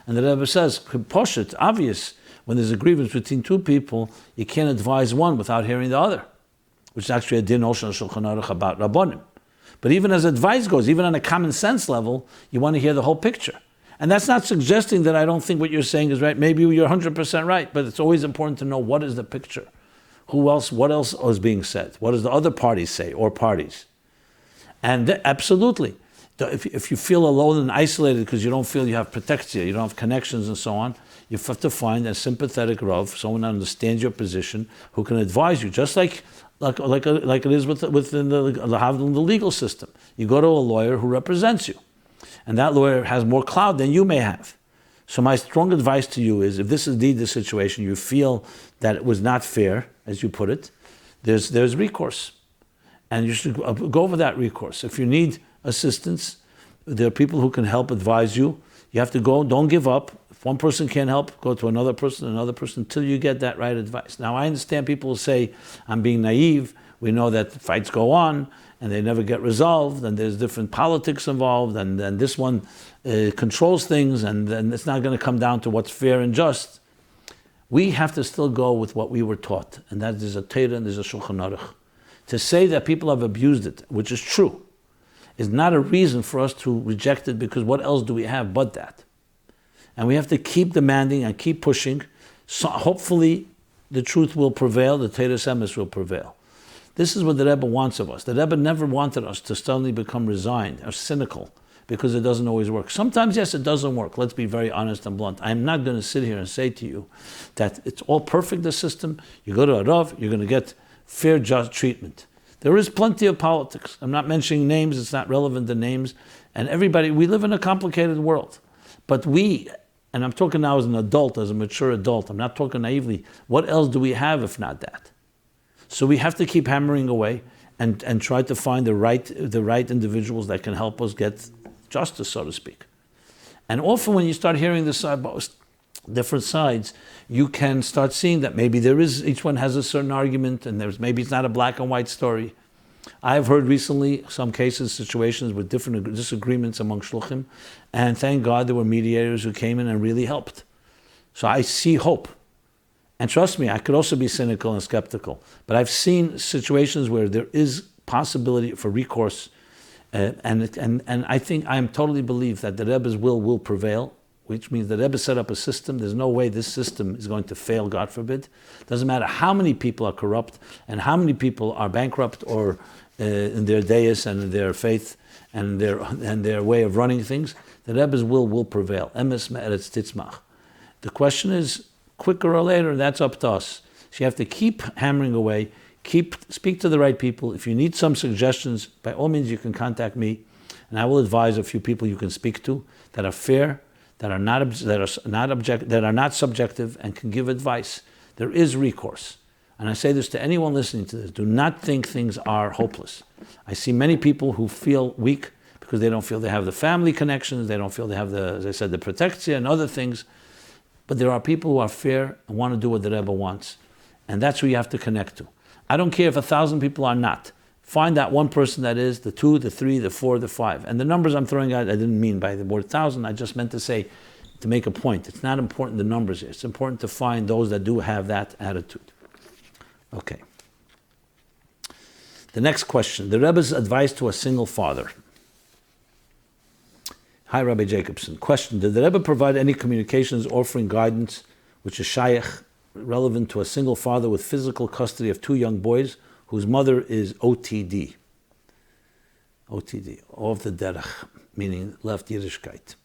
And the Rebbe says, Posh, it's obvious when there's a grievance between two people, you can't advise one without hearing the other, which is actually a din Oshel Shulchan Aruch about Rabbanim. But even as advice goes, even on a common sense level, you want to hear the whole picture. And that's not suggesting that I don't think what you're saying is right. Maybe you're 100% right, but it's always important to know what is the picture. What else is being said? What does the other parties say, or parties? And absolutely, if you feel alone and isolated because you don't feel you have protection, you don't have connections and so on, you have to find a sympathetic Rav, someone that understands your position, who can advise you, just like it is within the legal system. You go to a lawyer who represents you. And that lawyer has more clout than you may have. So my strong advice to you is, if this is indeed the situation, you feel that it was not fair, as you put it, there's recourse. And you should go over that recourse. If you need assistance, there are people who can help advise you. You have to go, don't give up. If one person can't help, go to another person, until you get that right advice. Now I understand people will say, I'm being naive. We know that fights go on, and they never get resolved, and there's different politics involved, and then this one controls things, and then it's not going to come down to what's fair and just. We have to still go with what we were taught, and that is a Torah and there's a Shulchan Aruch. To say that people have abused it, which is true, is not a reason for us to reject it, because what else do we have but that? And we have to keep demanding and keep pushing. So hopefully the truth will prevail, the Torah Emes will prevail. This is what the Rebbe wants of us. The Rebbe never wanted us to suddenly become resigned or cynical because it doesn't always work. Sometimes, yes, it doesn't work. Let's be very honest and blunt. I'm not going to sit here and say to you that it's all perfect, the system. You go to a Rav, you're going to get fair, just treatment. There is plenty of politics. I'm not mentioning names. It's not relevant to names. And everybody, we live in a complicated world. But and I'm talking now as an adult, as a mature adult, I'm not talking naively, what else do we have if not that? So we have to keep hammering away and try to find the right individuals that can help us get justice, so to speak. And often when you start hearing the different sides, you can start seeing that maybe each one has a certain argument, and maybe it's not a black and white story. I've heard recently some cases, situations with different disagreements among shluchim, and thank God there were mediators who came in and really helped. So I see hope. And trust me, I could also be cynical and skeptical, but I've seen situations where there is possibility for recourse, and I think I am totally believe that the Rebbe's will prevail, which means the Rebbe set up a system. There's no way this system is going to fail, God forbid. Doesn't matter how many people are corrupt and how many people are bankrupt or in their deis and in their faith and their way of running things. The Rebbe's will prevail. Emes me'eretz titzmach. The question is, quicker or later, that's up to us. So you have to keep hammering away, speak to the right people. If you need some suggestions, by all means you can contact me, and I will advise a few people you can speak to that are fair, that are not subjective, and can give advice. There is recourse. And I say this to anyone listening to this. Do not think things are hopeless. I see many people who feel weak because they don't feel they have the family connections, they don't feel they have the, as I said, the protection and other things. But there are people who are fair and want to do what the Rebbe wants. And that's who you have to connect to. I don't care if 1,000 people are not. Find that one person that is, the 2, the 3, the 4, the 5. And the numbers I'm throwing out, I didn't mean by the word 1,000, I just meant to say, to make a point. It's not important the numbers here. It's important to find those that do have that attitude. Okay. The next question. The Rebbe's advice to a single father. Hi, Rabbi Jacobson. Question. Did the Rebbe provide any communications offering guidance which is shayach, relevant to a single father with physical custody of 2 young boys whose mother is OTD? OTD, off the derech, meaning left Yiddishkeit.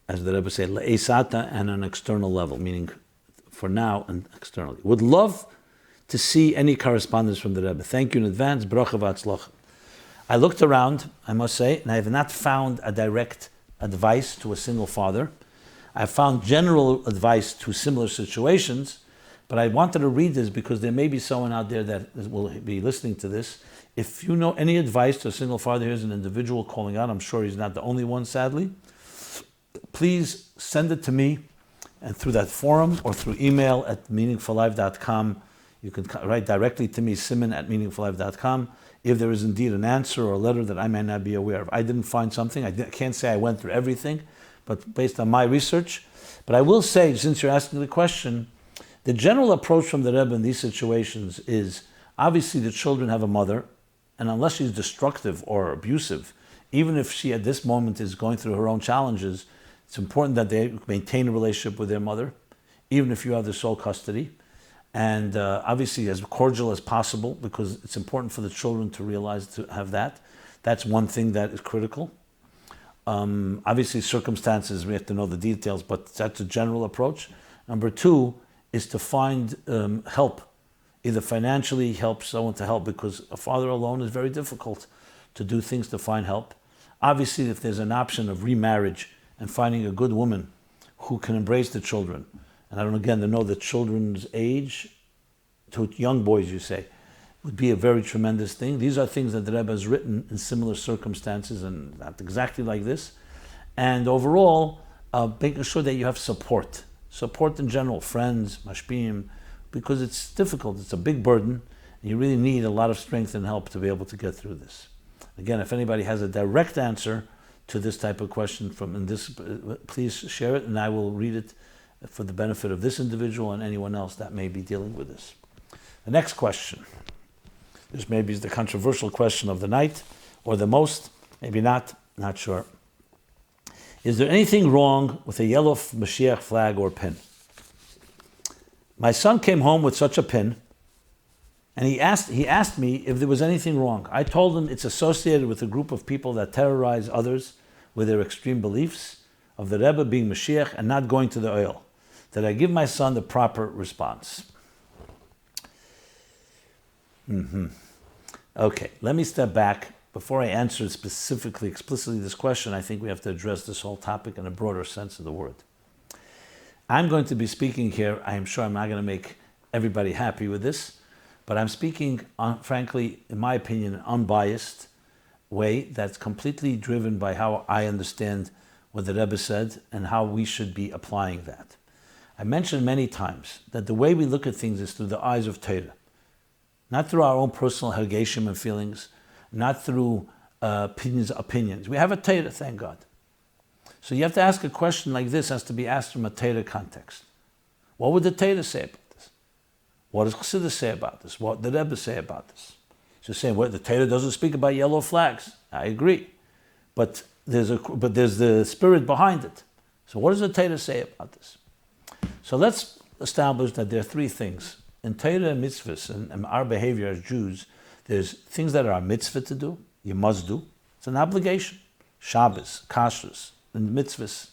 As the Rebbe said, le'esata, and an external level, meaning for now and externally. Would love to see any correspondence from the Rebbe. Thank you in advance. Bracha v'atzlacha. I looked around, I must say, and I have not found a direct advice to a single father. I found general advice to similar situations, but I wanted to read this because there may be someone out there that will be listening to this. If you know any advice to a single father, here's an individual calling out. I'm sure he's not the only one, sadly. Please send it to me, and through that forum or through email at meaningfullife.com. You can write directly to me, simon@meaningfullife.com, if there is indeed an answer or a letter that I may not be aware of. I didn't find something. I can't say I went through everything, but based on my research. But I will say, since you're asking the question, the general approach from the Rebbe in these situations is, obviously the children have a mother, and unless she's destructive or abusive, even if she at this moment is going through her own challenges, it's important that they maintain a relationship with their mother, even if you have the sole custody. And obviously as cordial as possible, because it's important for the children to realize to have that. That's one thing that is critical. Obviously circumstances, we have to know the details, but that's a general approach. Number 2 is to find help, either financially help someone to help, because a father alone is very difficult to do things to find help. Obviously if there's an option of remarriage and finding a good woman who can embrace the children, and I don't again to know the children's age, to young boys you say, would be a very tremendous thing. These are things that the Rebbe has written in similar circumstances and not exactly like this. And overall, making sure that you have support. Support in general, friends, mashpim, because it's difficult, it's a big burden, and you really need a lot of strength and help to be able to get through this. Again, if anybody has a direct answer to this type of question please share it, and I will read it for the benefit of this individual and anyone else that may be dealing with this. The next question. This maybe is the controversial question of the night, or the most, maybe not sure. Is there anything wrong with a yellow Moshiach flag or pin? My son came home with such a pin, and he asked me if there was anything wrong. I told him it's associated with a group of people that terrorize others with their extreme beliefs of the Rebbe being Moshiach and not going to the oil. Did I give my son the proper response? Okay, let me step back. Before I answer explicitly this question, I think we have to address this whole topic in a broader sense of the word. I'm going to be speaking here, I am sure I'm not going to make everybody happy with this, but I'm speaking, frankly, in my opinion, an unbiased way that's completely driven by how I understand what the Rebbe said and how we should be applying that. I mentioned many times that the way we look at things is through the eyes of Torah, not through our own personal hergeshim and feelings, not through opinions. We have a Torah, thank God. So you have to ask a question like this, has to be asked from a Torah context. What would the Torah say about this? What does Chassidus say about this? What did the Rebbe say about this? So saying, well, the Torah doesn't speak about yellow flags. I agree. But there's the spirit behind it. So what does the Torah say about this? So let's establish that there are 3 things. In Torah and mitzvahs, and our behavior as Jews, there's things that are a mitzvah to do, you must do. It's an obligation. Shabbos, kashrus, and mitzvahs.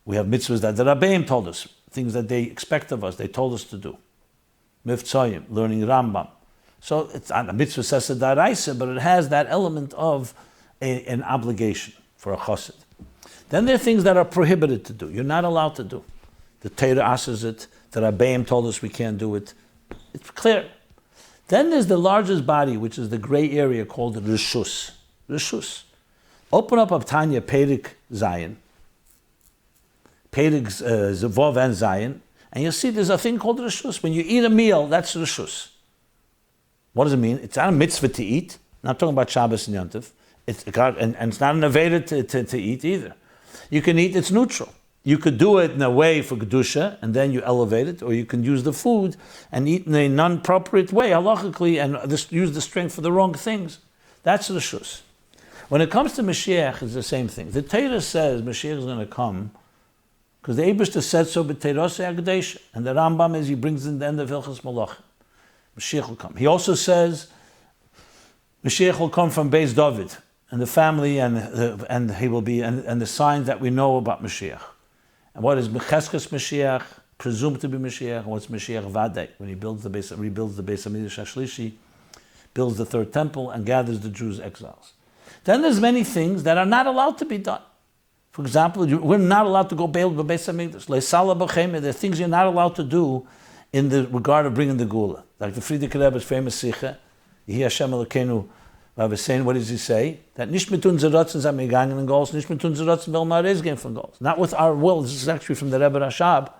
We have mitzvahs that the Rabbeim told us, things that they expect of us, they told us to do. Mivtzoyim, learning Rambam. So it's not a mitzvah sesa daraisa, but it has that element of an obligation for a chassid. Then there are things that are prohibited to do. You're not allowed to do. The Torah asks it. The Rebbeim told us we can't do it. It's clear. Then there's the largest body, which is the gray area called reshus. Reshus. Open up Tanya Perik Zion. Perik Zavov and Zion. And you'll see there's a thing called reshus. When you eat a meal, that's reshus. What does it mean? It's not a mitzvah to eat. I'm not talking about Shabbos and Yontif. And it's not an aveda to eat either. You can eat, it's neutral. You could do it in a way for Kedusha, and then you elevate it, or you can use the food and eat in a non-appropriate way, halachically, and use the strength for the wrong things. That's the shus. When it comes to Moshiach, it's the same thing. The Torah says Moshiach is going to come, because the Eibishter said so, b'teirosei hagdesha, and the Rambam is, he brings in the end of Hilchos Malachim. Moshiach will come. He also says Moshiach will come from Beis David, and the family, and he will be, and the signs that we know about Moshiach. And what is Cheskes Moshiach, presumed to be Moshiach, and what's Moshiach Vadei, when he rebuilds the Beis HaMikdash HaShlishi, builds the third temple, and gathers the Jews exiles. Then there's many things that are not allowed to be done. For example, we're not allowed to go build the Beis HaMikdash. Le'sala b'chemer, there are things you're not allowed to do in the regard of bringing the Gula. Like the Friedrich Rebbe's famous Sikha, Yehi Hashem Elokeinu, was saying, what does he say? That nicht mit unser Ratzen sind wir gegangen in goals, nicht mit unser Ratzen will wir rausgehen von goals. Not with our will, this is actually from the Rebbe Rashab,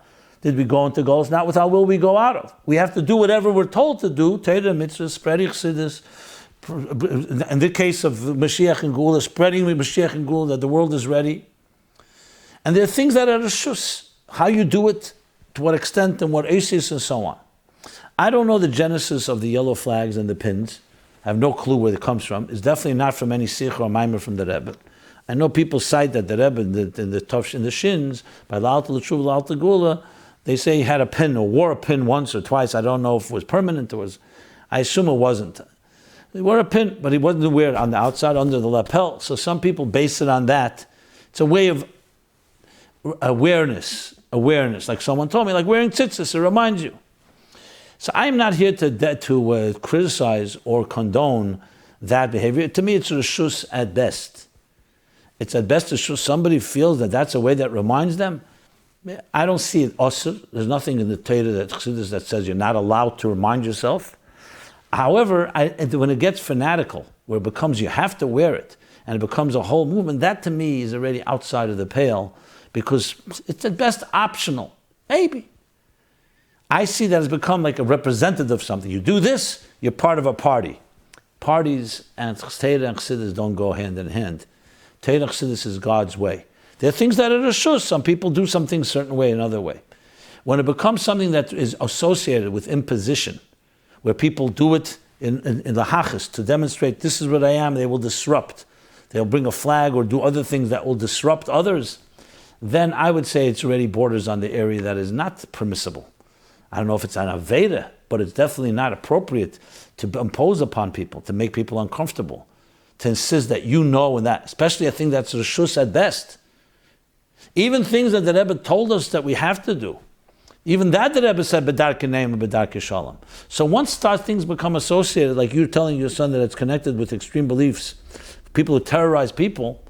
did we go into goals, not with our will we go out of. We have to do whatever we're told to do, Torah, mitzvah, spreading Chassidus, in the case of Mashiach and Gula, spreading Mashiach and Gula, that the world is ready. And there are things that are reshus, how you do it, to what extent, and what aces, and so on. I don't know the genesis of the yellow flags and the pins. I have no clue where it comes from. It's definitely not from any sikh or Meyer from the Rebbe. I know people cite that the Rebbe in the shins, by La'alta L'Tshuva, La'alta Gula, they say he had a pin or wore a pin once or twice. I don't know if it was permanent or was, I assume it wasn't. He wore a pin, but he wasn't wear it on the outside under the lapel. So some people base it on that. It's a way of awareness. Like someone told me, like wearing tzitzis, it reminds you. So I'm not here to criticize or condone that behavior. To me, it's reshus at best. It's at best reshus. Somebody feels that that's a way that reminds them. I don't see it osir. There's nothing in the Torah that says you're not allowed to remind yourself. However, when it gets fanatical, where it becomes you have to wear it, and it becomes a whole movement, that to me is already outside of the pale, because it's at best optional. Maybe. I see that it's become like a representative of something. You do this, you're part of a party. Parties and Torah and Chassidus don't go hand in hand. Torah and Chassidus is God's way. There are things that are reshus. Some people do some things a certain way, another way. When it becomes something that is associated with imposition, where people do it in the hachas to demonstrate this is what I am, they will disrupt. They'll bring a flag or do other things that will disrupt others. Then I would say it's already borders on the area that is not permissible. I don't know if it's an aveda, but it's definitely not appropriate to impose upon people, to make people uncomfortable, to insist that you know and that, especially a thing that's reshus at best. Even things that the Rebbe told us that we have to do. Even that the Rebbe said, B'darkei ne'em and B'darkei shalom. So once things become associated, like you're telling your son that it's connected with extreme beliefs, people who terrorize people,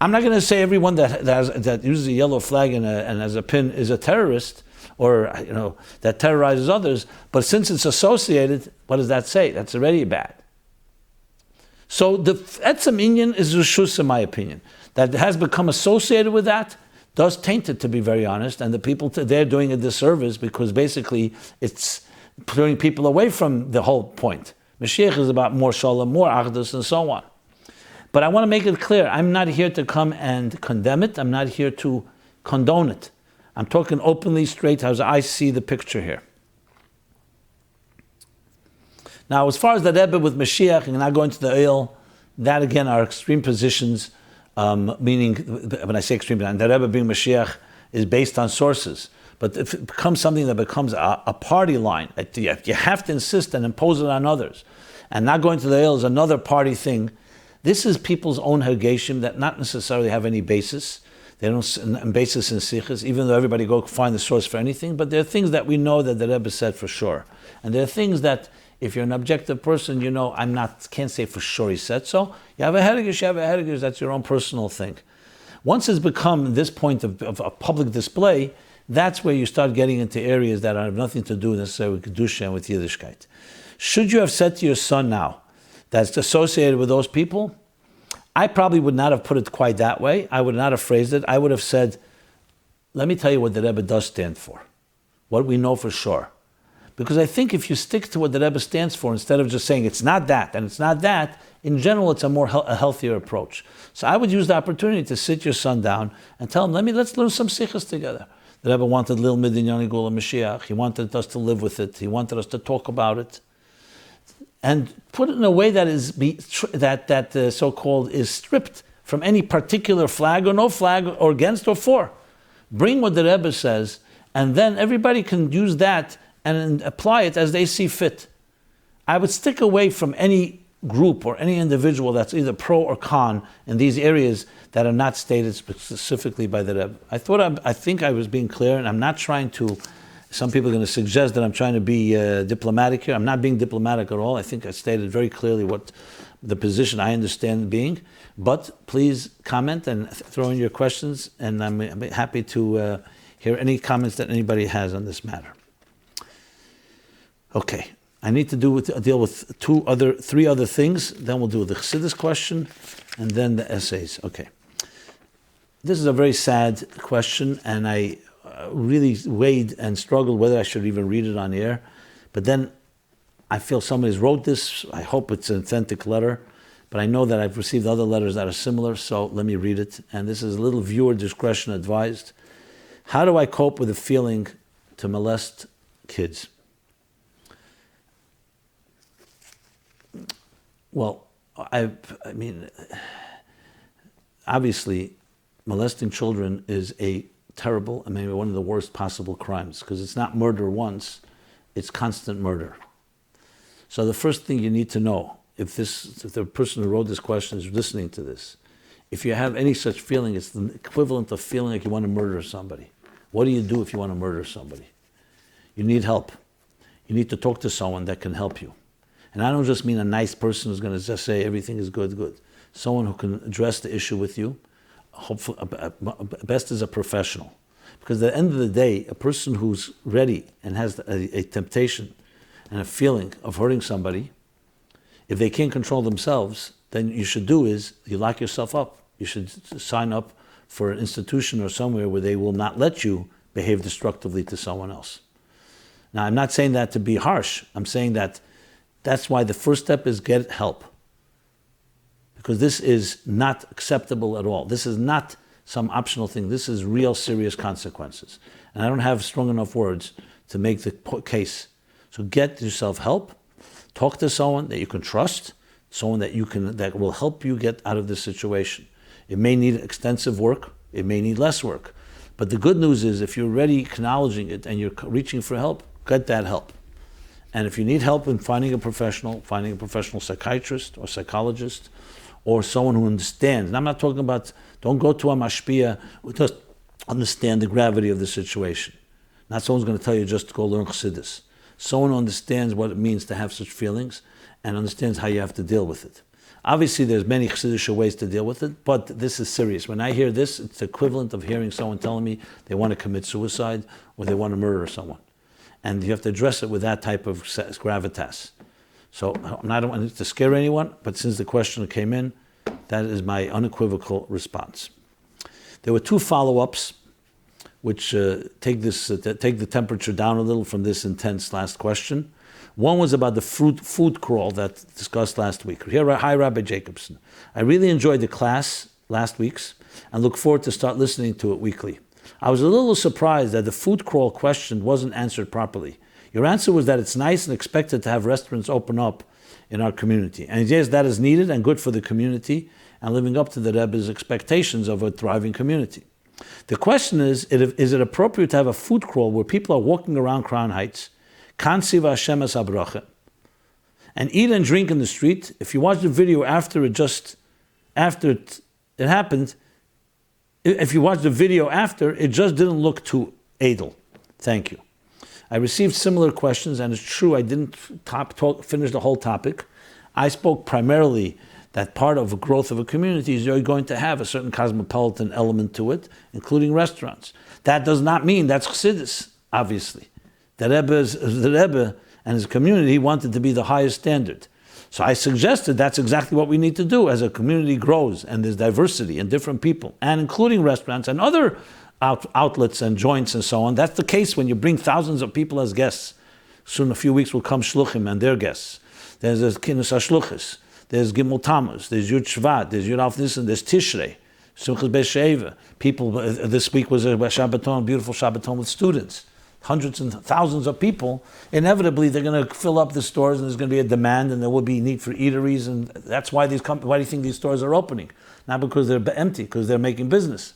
I'm not going to say everyone that uses a yellow flag and has a pin is a terrorist, or that terrorizes others. But since it's associated, what does that say? That's already bad. So the etzem inyan is reshus, in my opinion, that has become associated with that does taint it, to be very honest, and the people they're doing a disservice because basically it's putting people away from the whole point. Mashiach is about more shalom, more achdus, and so on. But I want to make it clear: I'm not here to come and condemn it. I'm not here to condone it. I'm talking openly, straight, as I see the picture here. Now, as far as the Rebbe with Moshiach and not going to the oil, that again are extreme positions, meaning, when I say extreme, and the Rebbe being Moshiach is based on sources. But if it becomes something that becomes a party line, that you have to insist and impose it on others, and not going to the oil is another party thing, this is people's own hergeshim that not necessarily have any basis. They don't basis in shlichus, even though everybody go find the source for anything. But there are things that we know that the Rebbe said for sure, and there are things that If you're an objective person, can't say for sure he said so. You have a headache, that's your own personal thing. Once it's become this point of a public display, that's where you start getting into areas that have nothing to do necessarily with Kedusha and with Yiddishkeit. Should you have said to your son now that's associated with those people? I probably would not have put it quite that way. I would not have phrased it. I would have said, let me tell you what the Rebbe does stand for, what we know for sure. Because I think if you stick to what the Rebbe stands for, instead of just saying it's not that and it's not that, in general it's a healthier approach. So I would use the opportunity to sit your son down and tell him, let's learn some shlichus together. The Rebbe wanted Lil Midin Gula Moshiach. He wanted us to live with it. He wanted us to talk about it. And put it in a way that is that so-called is stripped from any particular flag or no flag or against or for. Bring what the Rebbe says, and then everybody can use that and apply it as they see fit. I would stick away from any group or any individual that's either pro or con in these areas that are not stated specifically by the Rebbe. I think I was being clear, and I'm not trying to. Some people are going to suggest that I'm trying to be diplomatic here. I'm not being diplomatic at all. I think I stated very clearly what the position I understand being. But please comment and throw in your questions, and I'm happy to hear any comments that anybody has on this matter. Okay, I need to deal with three other things. Then we'll do the Chassidus question, and then the essays. Okay, this is a very sad question, and I really weighed and struggled whether I should even read it on air. But then I feel somebody's wrote this. I hope it's an authentic letter, but I know that I've received other letters that are similar. So let me read it. And this is a little viewer discretion advised. How do I cope with the feeling to molest kids? Well, I mean, obviously, molesting children is a terrible, maybe one of the worst possible crimes, because it's not murder once, it's constant murder. So the first thing you need to know, if the person who wrote this question is listening to this, if you have any such feeling, it's the equivalent of feeling like you want to murder somebody. What do you do if you want to murder somebody? You need help. You need to talk to someone that can help you. And I don't just mean a nice person who's going to just say everything is good. Someone who can address the issue with you. Hopefully, best is a professional. Because at the end of the day, a person who's ready and has a temptation and a feeling of hurting somebody, if they can't control themselves, then you should do is you lock yourself up. You should sign up for an institution or somewhere where they will not let you behave destructively to someone else. Now, I'm not saying that to be harsh. I'm saying that's why the first step is get help. Because this is not acceptable at all. This is not some optional thing. This is real serious consequences. And I don't have strong enough words to make the case. So get yourself help. Talk to someone that you can trust, someone that will help you get out of this situation. It may need extensive work. It may need less work. But the good news is if you're already acknowledging it and you're reaching for help, get that help. And if you need help in finding a professional psychiatrist or psychologist, or someone who understands. And I'm not talking about, don't go to a mashpia who just understand the gravity of the situation. Not someone's going to tell you just to go learn Chassidus. Someone who understands what it means to have such feelings and understands how you have to deal with it. Obviously, there's many Chassidic ways to deal with it, but this is serious. When I hear this, it's equivalent of hearing someone telling me they want to commit suicide or they want to murder someone. And you have to address it with that type of gravitas. So I don't want to scare anyone, but since the question came in, that is my unequivocal response. There were two follow-ups, which take the temperature down a little from this intense last question. One was about the food crawl that discussed last week. Hi, Rabbi Jacobson. I really enjoyed the class last week's and look forward to start listening to it weekly. I was a little surprised that the food crawl question wasn't answered properly. Your answer was that it's nice and expected to have restaurants open up in our community. And yes, that is needed and good for the community and living up to the Rebbe's expectations of a thriving community. The question is it appropriate to have a food crawl where people are walking around Crown Heights, Kansiva Hashemas Abracha, and eat and drink in the street? If you watch the video after it happened, if you watch the video after, it just didn't look too edel. Thank you. I received similar questions, and it's true I didn't finish the whole topic. I spoke primarily that part of the growth of a community is you're going to have a certain cosmopolitan element to it, including restaurants. That does not mean that's Chassidus, obviously. The Rebbe and his community wanted to be the highest standard. So I suggested that's exactly what we need to do as a community grows and there's diversity and different people, and including restaurants and other outlets and joints and so on. That's the case when you bring thousands of people as guests. Soon, a few weeks, will come shluchim and their guests. There's kinus shlichus, there's Gimel Tammuz, there's Yud Shvat, there's Yud Alf Nisan, there's Tishrei, Simchas Be'Sheva. People, this week was a Shabbaton, beautiful Shabbaton with students. Hundreds and thousands of people. Inevitably, they're going to fill up the stores, and there's going to be a demand, and there will be need for eateries, and that's why why do you think these stores are opening? Not because they're empty, because they're making business.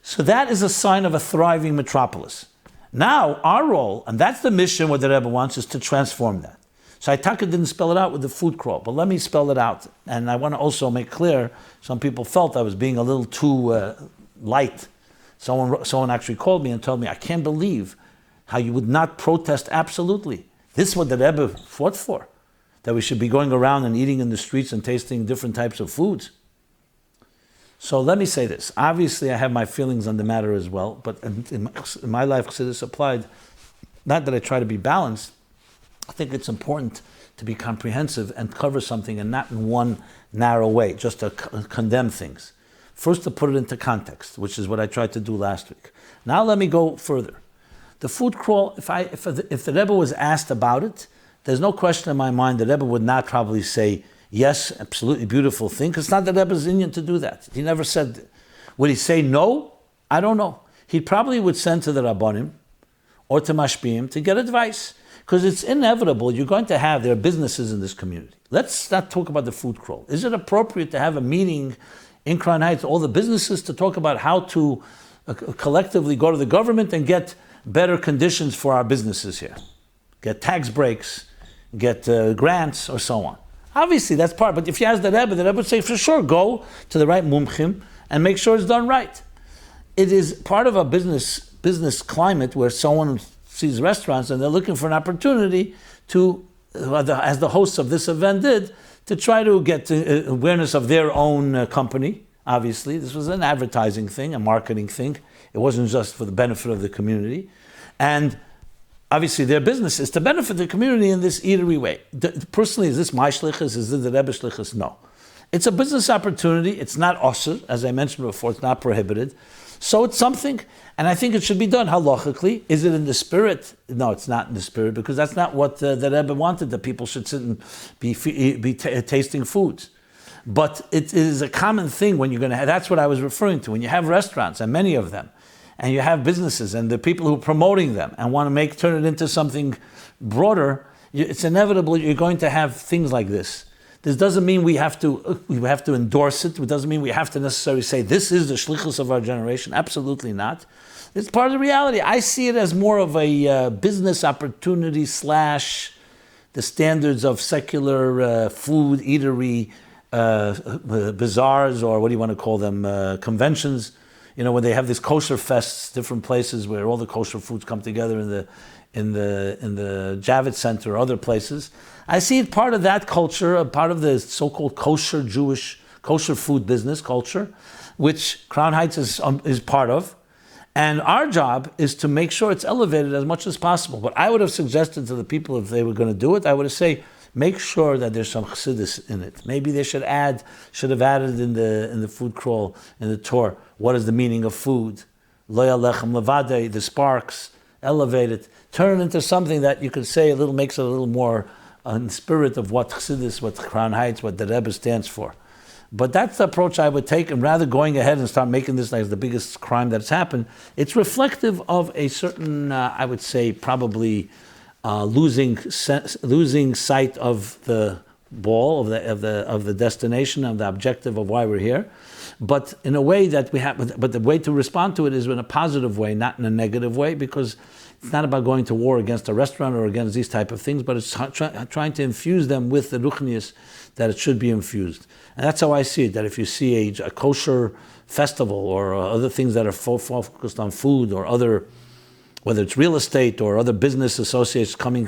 So that is a sign of a thriving metropolis. Now, our role, and that's the mission what the Rebbe wants, is to transform that. So Taka didn't spell it out with the food crawl, but let me spell it out. And I want to also make clear, some people felt I was being a little too light. Someone actually called me and told me, I can't believe how you would not protest absolutely. This is what the Rebbe fought for, that we should be going around and eating in the streets and tasting different types of foods. So let me say this. Obviously, I have my feelings on the matter as well, but in my life, Chassidus applied, not that I try to be balanced. I think it's important to be comprehensive and cover something and not in one narrow way, just to condemn things. First, to put it into context, which is what I tried to do last week. Now let me go further. The food crawl, if the Rebbe was asked about it, there's no question in my mind the Rebbe would not probably say, yes, absolutely beautiful thing, because it's not the Rebbe's inyan to do that. He never said that. Would he say no? I don't know. He probably would send to the Rabbanim or to Mashpiyim to get advice, because it's inevitable you're going to have, there are businesses in this community. Let's not talk about the food crawl. Is it appropriate to have a meeting in Crown Heights, all the businesses, to talk about how to collectively go to the government and get better conditions for our businesses here? Get tax breaks, get grants, or so on. Obviously, that's part. But if you ask the Rebbe would say, for sure, go to the right mumchim and make sure it's done right. It is part of a business climate where someone sees restaurants and they're looking for an opportunity to, as the hosts of this event did, to try to get awareness of their own company. Obviously, this was an advertising thing, a marketing thing. It wasn't just for the benefit of the community. And obviously, their business is to benefit the community in this eatery way. Personally, is this my shlichus? Is this the Rebbe shlichus? No. It's a business opportunity. It's not osur, as I mentioned before. It's not prohibited. So it's something, and I think it should be done halachically. Is it in the spirit? No, it's not in the spirit, because that's not what the Rebbe wanted, that people should sit and be tasting foods. But it is a common thing when you're going to have, that's what I was referring to, when you have restaurants, and many of them, and you have businesses, and the people who are promoting them, and want to turn it into something broader, it's inevitable you're going to have things like this. This doesn't mean we have to endorse it. It doesn't mean we have to necessarily say this is the shlichus of our generation. Absolutely not. It's part of the reality. I see it as more of a business opportunity / the standards of secular food, eatery, bazaars, or what do you want to call them, conventions. You know, when they have these kosher fests, different places where all the kosher foods come together in the Javits Center or other places. I see it part of that culture, a part of the so-called kosher Jewish, kosher food business culture, which Crown Heights is part of. And our job is to make sure it's elevated as much as possible. But I would have suggested to the people, if they were going to do it, I would have said, make sure that there's some Chassidus in it. Maybe they should have added in the food crawl, in the Torah, what is the meaning of food? Lo yalechem levadei, the sparks, elevate it, turn it into something that you could say makes it a little more in the spirit of what Chassidus, what Crown Heights, what the Rebbe stands for. But that's the approach I would take, and rather going ahead and start making this like the biggest crime that's happened, it's reflective of a certain, I would say, probably losing sight of the ball, of the destination, of the objective of why we're here. But in a way that but the way to respond to it is in a positive way, not in a negative way, because it's not about going to war against a restaurant or against these type of things, but it's trying to infuse them with the ruchnius that it should be infused. And that's how I see it, that if you see a kosher festival or other things that are focused on food or other whether it's real estate or other business associations coming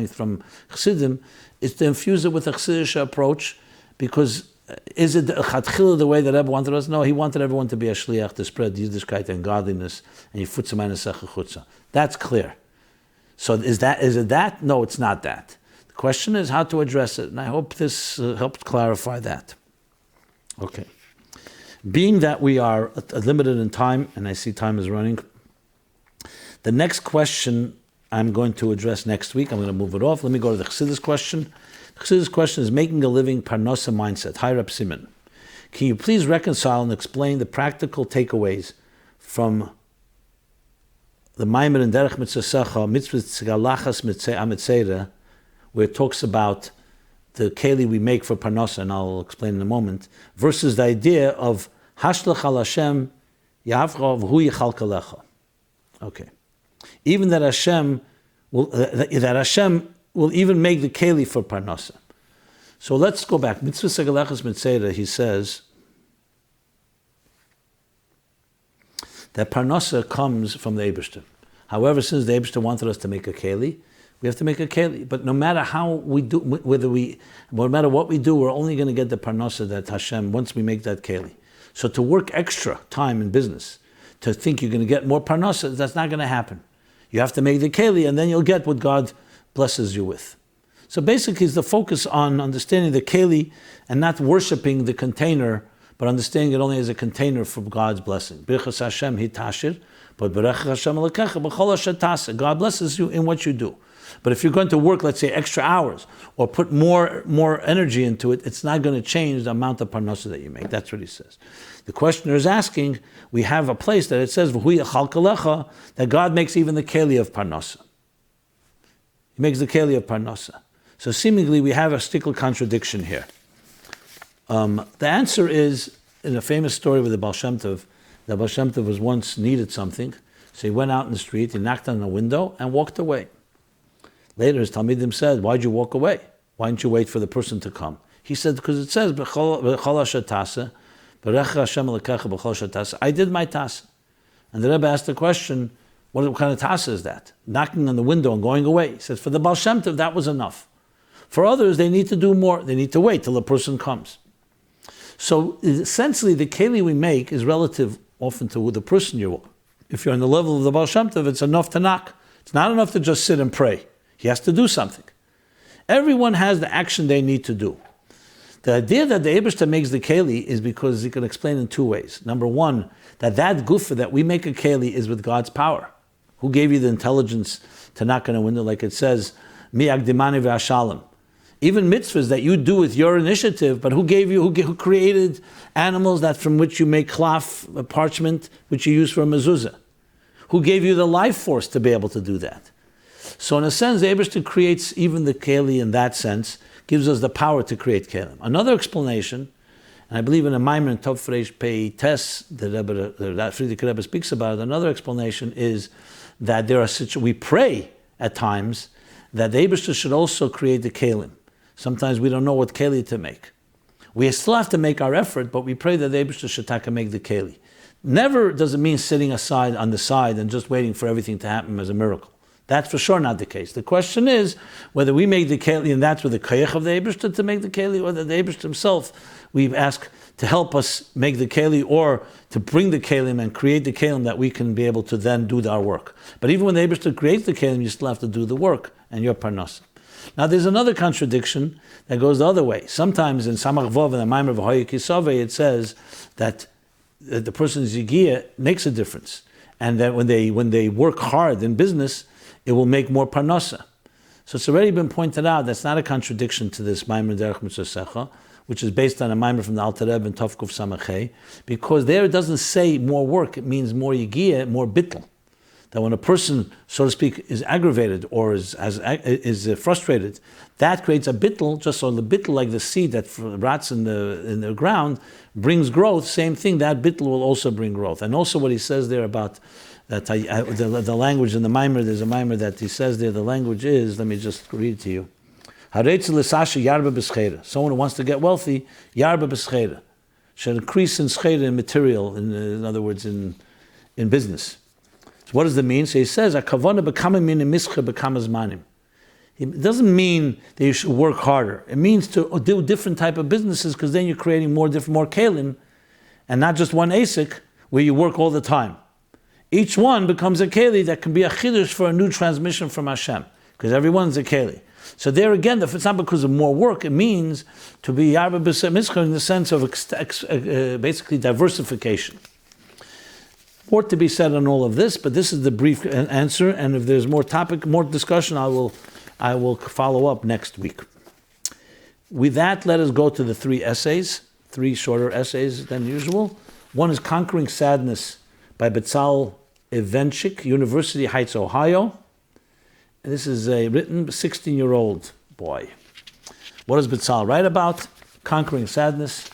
from Chassidim, is to infuse it with a Chassidic approach, because is it the way that Rebbe wanted us? No, he wanted everyone to be a shliach, to spread Yiddishkeit and godliness, and chutza. That's clear. So is it that? No, it's not that. The question is how to address it, and I hope this helped clarify that. Okay. Being that we are limited in time, and I see time is running, the next question I'm going to address next week. I'm going to move it off. Let me go to the Chassidus question. The Chassidus question is making a living parnassah mindset. Hi, Reb Simon. Can you please reconcile and explain the practical takeaways from the Meyer in Derech Mitzvah Mitzvah Tzigalachas Mitzvah, where it talks about the keli we make for parnassah, and I'll explain in a moment, versus the idea of Hashlach al Hashem Yavcha v'hu yichalka lecha. Okay. Even that Hashem will even make the keli for parnassah. So let's go back. Mitzvah Segalachas Mitzvah, he says that parnassah comes from the Eibishter. However, since the Eibishter wanted us to make a keli, we have to make a keli. But no matter how we do, no matter what we do, we're only going to get the parnassah that Hashem, once we make that keli. So to work extra time in business, to think you're going to get more parnassah, that's not going to happen. You have to make the keli, and then you'll get what God blesses you with. So basically, it's the focus on understanding the keli and not worshiping the container, but understanding it only as a container for God's blessing. Birchas Hashem hitashir, but berech Hashem alekecha b'chol asher taseh. God blesses you in what you do. But if you're going to work, let's say, extra hours, or put more energy into it, it's not going to change the amount of parnassah that you make. That's what he says. The questioner is asking, we have a place that it says, v'hu yachalka lecha, that God makes even the keli of parnassah. He makes the keli of parnassah. So seemingly we have a stickle contradiction here. The answer is, in a famous story with the Baal Shem Tov, the Baal Shem Tov was once needed something, so he went out in the street, he knocked on a window and walked away. Later his Talmidim said, why'd you walk away? Why didn't you wait for the person to come? He said, because it says, b'chol asher taseh, b'rech Hashem alekecha b'chol asher taseh. I did my taseh. And the Rebbe asked the question, what kind of taseh is that? Knocking on the window and going away. He says, for the Baal Shem Tov, that was enough. For others, they need to do more. They need to wait till the person comes. So essentially, the keli we make is relative often to the person you are. If you're on the level of the Baal Shem Tov, it's enough to knock. It's not enough to just sit and pray. He has to do something. Everyone has the action they need to do. The idea that the Eibishter makes the keli is because he can explain in two ways. Number one, that gufa that we make a keli is with God's power. Who gave you the intelligence to knock on a window, like it says, mi agdimani ve'ashalom. Even mitzvahs that you do with your initiative, but who created animals that from which you make cloth, parchment, which you use for a mezuzah? Who gave you the life force to be able to do that? So in a sense, the Eibishter creates even the keli in that sense, gives us the power to create kelim. Another explanation, and I believe in a Maamorei in Tov Reish Pei Tes, the Friedrich Rebbe speaks about it, another explanation is that we pray at times that the Eibishter should also create the kelim. Sometimes we don't know what keli to make. We still have to make our effort, but we pray that the Eibishter should make the keli. Never does it mean sitting aside on the side and just waiting for everything to happen as a miracle. That's for sure not the case. The question is whether we make the keli, and that's with the koyach of the Eibishter to make the keli, or the Eibishter himself, we ask to help us make the keli, or to bring the kelim and create the kelim that we can be able to then do our work. But even when the Eibishter creates the kelim, you still have to do the work, and you're parnassah. Now there's another contradiction that goes the other way. Sometimes in Samach Vov and the Maamorei Chassidus Kisaveh it says that the person's yigiyah makes a difference, and that when they work hard in business, it will make more parnassah. So it's already been pointed out that's not a contradiction to this Maamorei Derech Mitzvah, which is based on a Maamorei from the Alter Rebbe in Tov Kuf Samachay, because there it doesn't say more work, it means more yigiyah, more bittul. That when a person, so to speak, is aggravated or is frustrated, that creates a bittul, just so the bittul, like the seed that rots in the ground, brings growth. Same thing, that bittul will also bring growth. And also what he says there about that the language in the Meyer, there's a Meyer that he says there, the language is, let me just read it to you. Someone who wants to get wealthy, yarba b'schera, should increase in schera in material, in other words, in business. So what does it mean? So he says, it doesn't mean that you should work harder. It means to do different type of businesses, because then you're creating more kelim, and not just one asik where you work all the time. Each one becomes a keli that can be a chiddush for a new transmission from Hashem, because everyone's a keli. So there again, if it's not because of more work, it means to be yarba b'seh mischah in the sense of basically diversification. More to be said on all of this, but this is the brief answer. And if there's more discussion, I will follow up next week. With that, let us go to the three shorter essays than usual. One is Conquering Sadness by Betzalel Evenchik, University Heights, Ohio. And this is a written 16-year-old boy. What does Betzalel write about? Conquering sadness.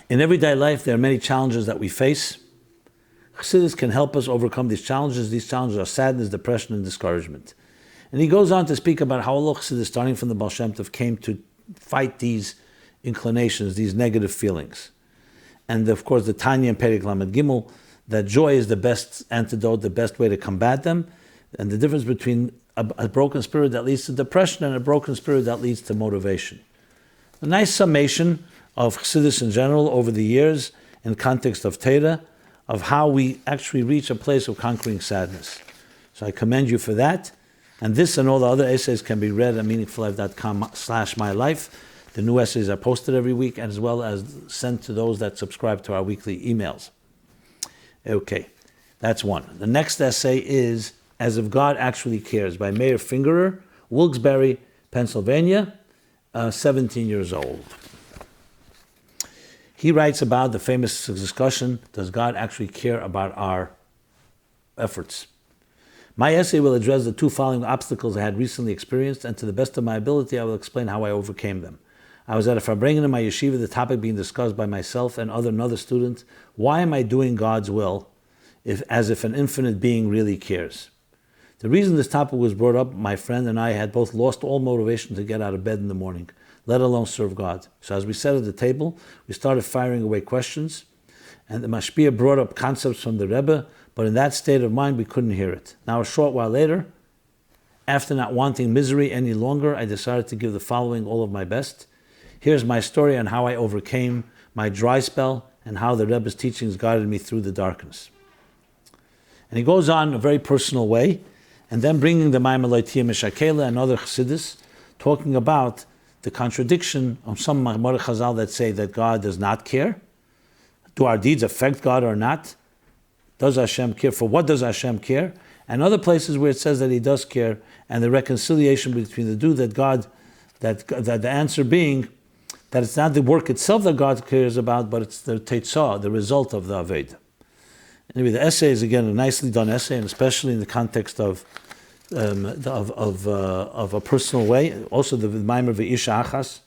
In everyday life, there are many challenges that we face. Chassidus can help us overcome these challenges. These challenges are sadness, depression, and discouragement. And he goes on to speak about how Allah Chassidus, starting from the Baal Shem Tov, came to fight these inclinations, these negative feelings. And of course, the Tanya and Perek Lamed Gimel, that joy is the best antidote, the best way to combat them. And the difference between a broken spirit that leads to depression and a broken spirit that leads to motivation. A nice summation of Chassidus in general over the years in the context of Torah, of how we actually reach a place of conquering sadness. So I commend you for that. And this and all the other essays can be read at meaningfullife.com/MyLife. The new essays are posted every week, as well as sent to those that subscribe to our weekly emails. Okay, that's one. The next essay is As If God Actually Cares by Meyer, Wilkes-Barre, Pennsylvania, 17 years old. He writes about the famous discussion, does God actually care about our efforts? My essay will address the two following obstacles I had recently experienced, and to the best of my ability, I will explain how I overcame them. I was at a farbrengen in my yeshiva, the topic being discussed by myself and another student. Why am I doing God's will as if an infinite being really cares? The reason this topic was brought up, my friend and I had both lost all motivation to get out of bed in the morning, let alone serve God. So as we sat at the table, we started firing away questions, and the mashpia brought up concepts from the Rebbe, but in that state of mind, we couldn't hear it. Now, a short while later, after not wanting misery any longer, I decided to give the following all of my best. Here's my story on how I overcame my dry spell and how the Rebbe's teachings guided me through the darkness. And he goes on in a very personal way, and then bringing the Maamorei Chassidus and other Chassidus, talking about the contradiction of some Maamorei Chazal that say that God does not care. Do our deeds affect God or not? Does Hashem care? For what does Hashem care? And other places where it says that He does care, and the reconciliation between the two, that the answer being that it's not the work itself that God cares about, but it's the teitzah, the result of the Aved. Anyway, the essay is again a nicely done essay, and especially in the context of a personal way. Also, the Meyer of Isha Achas,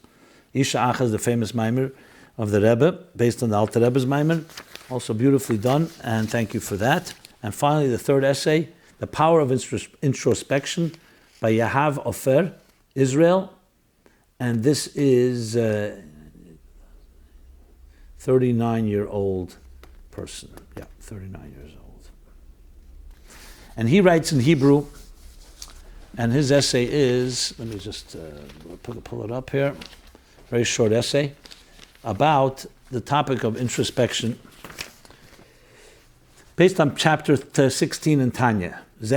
the famous Meyer of the Rebbe, based on the Alter Rebbe's Meyer, also beautifully done, and thank you for that. And finally, the third essay, The Power of Introspection by Offer, Israel, and this is a 39-year-old person. Yeah, 39 years old. And he writes in Hebrew, and his essay is, let me just pull it up here, very short essay, about the topic of introspection, based on chapter 16 in Tanya. So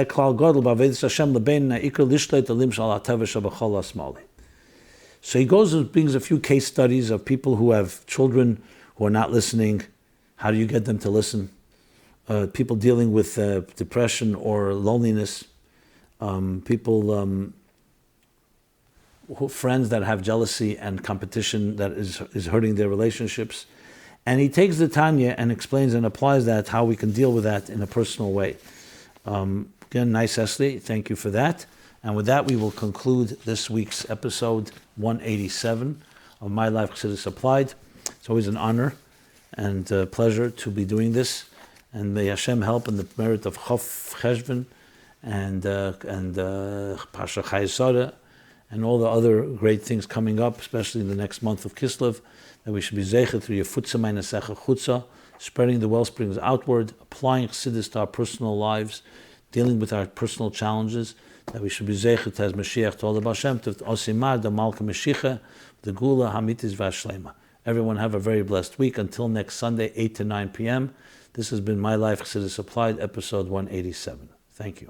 he goes and brings a few case studies of people who have children who are not listening. How do you get them to listen? People dealing with depression or loneliness. Friends that have jealousy and competition that is hurting their relationships. And he takes the Tanya and explains and applies that, how we can deal with that in a personal way. Again, nice essay. Thank you for that. And with that, we will conclude this week's episode 187 of MyLife Chassidus Applied. It's always an honor and pleasure to be doing this. And may Hashem help in the merit of Chof, Cheshvan, and Parshas Chayei, and all the other great things coming up, especially in the next month of Kislev, that we should be zeicher through Yefutza Meinasecha Chutza, spreading the well springs outward, applying Chassidus to our personal lives, dealing with our personal challenges, that we should be zeichet as Moshiach told the Baal Shem Tov, Osimar, the Malka Mashiach, the Gula, Hamitis Vashlema. Everyone have a very blessed week. Until next Sunday, 8 to 9 p.m. This has been My Life Chassidus Applied, episode 187. Thank you.